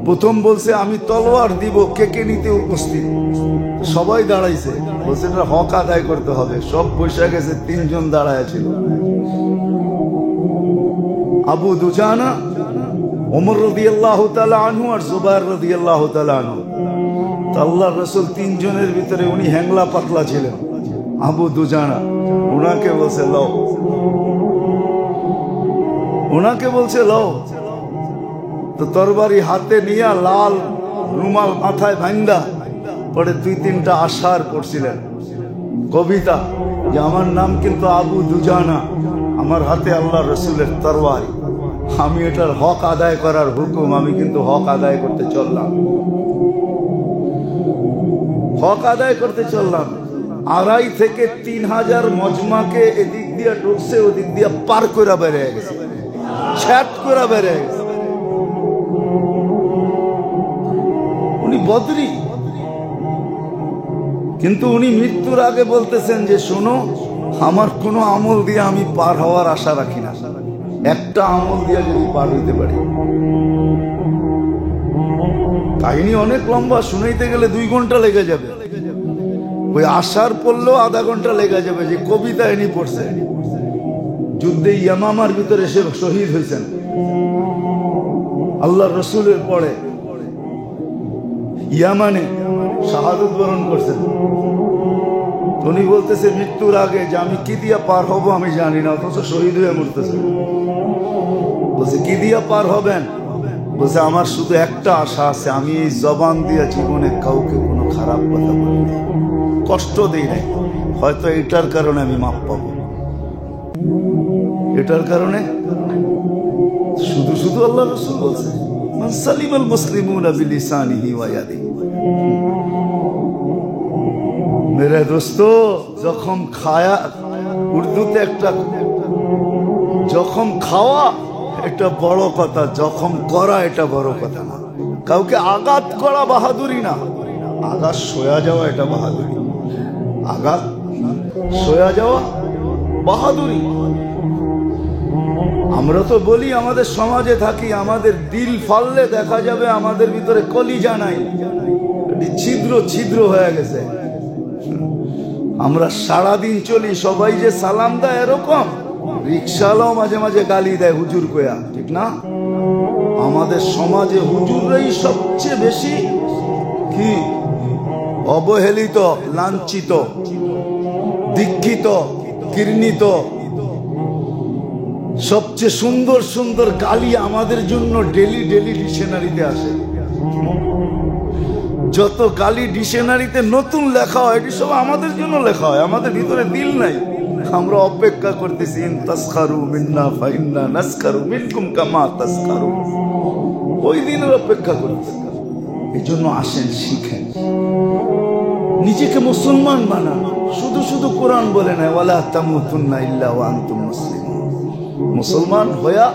প্রথম বলছে আমি তলোয়ার দিব, কে কে নিতে উপস্থিত? সবাই দাঁড়াইছে, বলছে এটা হক আদায় করতে হবে। সব বসে গেছে, তিনজন দাঁড়ায় ছিল, আবু দুজানা, ওমর রাদিয়াল্লাহু তাআলা আনহু আর জুবাইর রাদিয়াল্লাহু তাআলা আনহু। আল্লাহর রাসূল তিনজনের ভিতরে উনি হ্যাংলা পাতলা ছিলেন, আবু দুজানা। ওনাকে বলছে লও, তো তরবারি হাতে নিয়ে লাল রুমাল মাথায় ভাঙ্গা পরে 2-3টা আশার করছিলেন, কবিতা, যে আমার নাম কিন্তু আবু দুজানা, আমার হাতে আল্লাহ রসুলের তরবারি, আমি এটার হক আদায় করার হুকুম, আমি কিন্তু হক আদায় করতে চললাম। 2.5 থেকে 3,000 মজমাকে এদিক দিয়ে ঢুকছে, ওদিক দিয়ে পার করে বেড়ে গেছে, ছ্যাট করে বেড়ে গেছে। উনি বদরি, কিন্তু উনি মৃত্যুর আগে বলতেছেন যে শোনো, আমার কোনো আমল দিয়ে আমি পার হওয়ার আশা রাখি না, একটা আমল দিয়ে যদি পার হইতে পারি। কাহিনী অনেক লম্বা, শুনাইতে গেলে 2 ঘন্টা লেগে যাবে, ওই আশার পড়লেও আধা ঘন্টা লেগে যাবে। যে কবিতা এনি পড়ছে, যুদ্ধে ইয়ামামার ভিতরে সে শহীদ হয়েছেন, আল্লাহ রসুলের পরে ইয়ামানে শাহাদত বরণ করছেন। উনি বলতেছে মৃত্যুর আগে যে আমি কি দিয়া পার হব আমি জানি না, অথচ শহীদ হয়ে মরতেছে। বলছে কি দিয়া পার হবেন? বলছে আমার শুধু একটা আশা আছে, আমি এই জবান দিয়া জীবনে কাউকে কোনো খারাপ কথা বলি নাই, কষ্ট দেই নাই, হয়তো এটার কারণে আমি মাপ পাবো। এটার কারণে শুধু শুধু আল্লাহ রাসূল বলছে মান সালিমাল মুসলিমুনা বিলিসানিহি ওয়া ইয়াদিহি। মেরে দোস্ত, যখন খায়া, উর্দুতে একটা, যখন খাওয়া এটা বড় কথা, যখন করা এটা বড় কথা না। কাউকে আঘাত করা বাহাদুরি না, আঘাত সয়া যাওয়া এটা বাহাদুরি, আঘাত সয়া যাওয়া বাহাদুরি। আমরা তো বলি আমাদের সমাজে থাকি, আমাদের দিল ফাললে দেখা যাবে আমাদের ভিতরে কলিজা নাই, ছিদ্র ছিদ্র হয়ে গেছে। আমরা সারাদিন চলি, সবাই যে সালাম দেয় এরকম, রিক্সাওয়ালাও মাঝে মাঝে গালি দেয় হুজুর কয়া, ঠিক না? আমাদের সমাজে হুজুররাই সবচেয়ে বেশি কি অবহেলিত, লাঞ্ছিত, দীক্ষিত, ঘৃণিত। সবচেয়ে সুন্দর সুন্দর গালি আমাদের জন্য ডেলি ডেলি ডিকশনারিতে আসে। যত গালি ডিকশনারিতে নতুন লেখা হয় এটি সব আমাদের জন্য লেখা হয়, আমাদের ভিতরে দিল নাই। আমরা অপেক্ষা করতেছি ইন তাসখারু মিন্না ফাইন্না নাসখারু মিনকুম কামা তাসখারু, ওই দিনের অপেক্ষা করতেছি। এই জন্য আসেন শিখেন, নিজেকে মুসলমান বানান। শুধু শুধু কোরআন বলে না ওয়ালা তামুতুন্না ইল্লা ওয়া আনতুম মুসলিমুন। মুসলমান হইয়া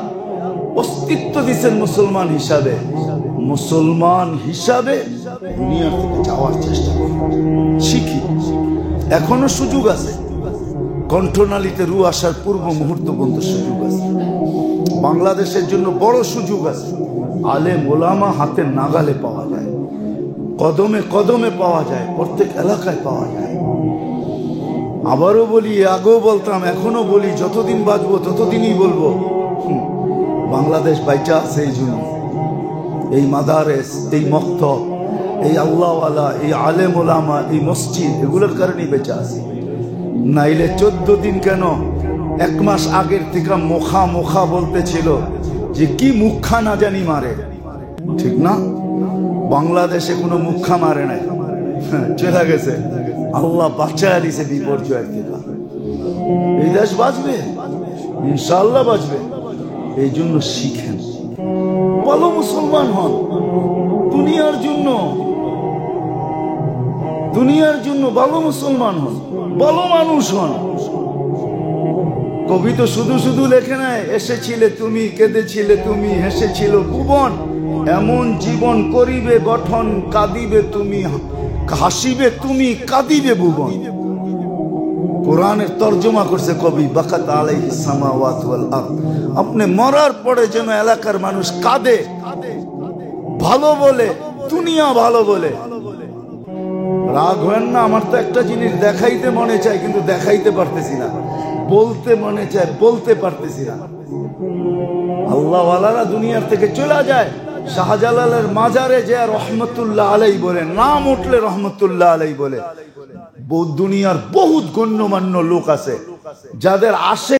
অস্তিত্ব দিচ্ছেন মুসলমান হিসাবে, মুসলমান হিসাবে দুনিয়া থেকে যাওয়ার চেষ্টা করুন। শিখি, এখনো সুযোগ আছে। কণ্ঠনালীতে রু আসার পূর্ব মুহূর্ত পর্যন্ত সুযোগ আছে। বাংলাদেশের জন্য বড় সুযোগ আছে। আলেম ওলামা হাতের নাগালে পাওয়া যায়, কদমে কদমে পাওয়া যায়, প্রত্যেক এলাকায় পাওয়া যায়। আবারও বলি, আগেও বলতাম, এখনো বলি, যতদিন বাঁচবো ততদিনই বলবো, বাংলাদেশ বাইচা আছে এই জন্য। এই মাদারেস, এই মক্তব, এই আল্লাহওয়ালা, এই আলেম ওলামা, এই মসজিদ, এগুলোর কারণেই বেঁচে আছে। নাইলে 14 দিন কেন, 1 মাস আগের থেকে মুখা মুখা বলতেছিল যে কি মুখা না জানি মারে, ঠিক না? বাংলাদেশে কোনো মুখা মারে নাই, চলে গেছে। আল্লাহ বাঁচায় দিছে বিপর্যয় থেকে। এই দেশ বাঁচবে, ইনশাআল্লাহ বাঁচবে। এই জন্য শিখেন, ভালো মুসলমান হন, দুনিয়ার জন্য, দুনিয়ার জন্য ভালো মুসলমান হন, ভালো মানুষ হন। কবি তো শুধু শুধু লেখে নাই এসেছিলে তুমি, কেঁদেছিলে তুমি, হেসেছিল ভুবন, এমন জীবন করিবে গঠন, কাঁদিবে তুমি, হাসিবে তুমি, কাঁদিবে ভুবন। কোরআনের তর্জমা করছে কবি, বাকাত আলাইহিস সামাওয়াত ওয়াল আরদ। আপনি মরার পরে যেন এলাকার মানুষ কাঁদে, ভালো বলে, দুনিয়া ভালো বলে। রাগ হয় না, আমার তো একটা জিনিস দেখাইতে মনে চায় কিন্তু দেখাইতে পারতেছি না, বলতে মনে চায় বলতে পারতেছি না। আল্লাহওয়ালারা দুনিয়ার থেকে চলে যায়, শাহজালালের মাজারে যে রহমতুল্লাহ আলাই বলে, নাম উঠলে রহমতুল্লাহ আলাই বলে। দুনিয়ার বহুত গণ্যমান্য লোক আছে যাদের আসে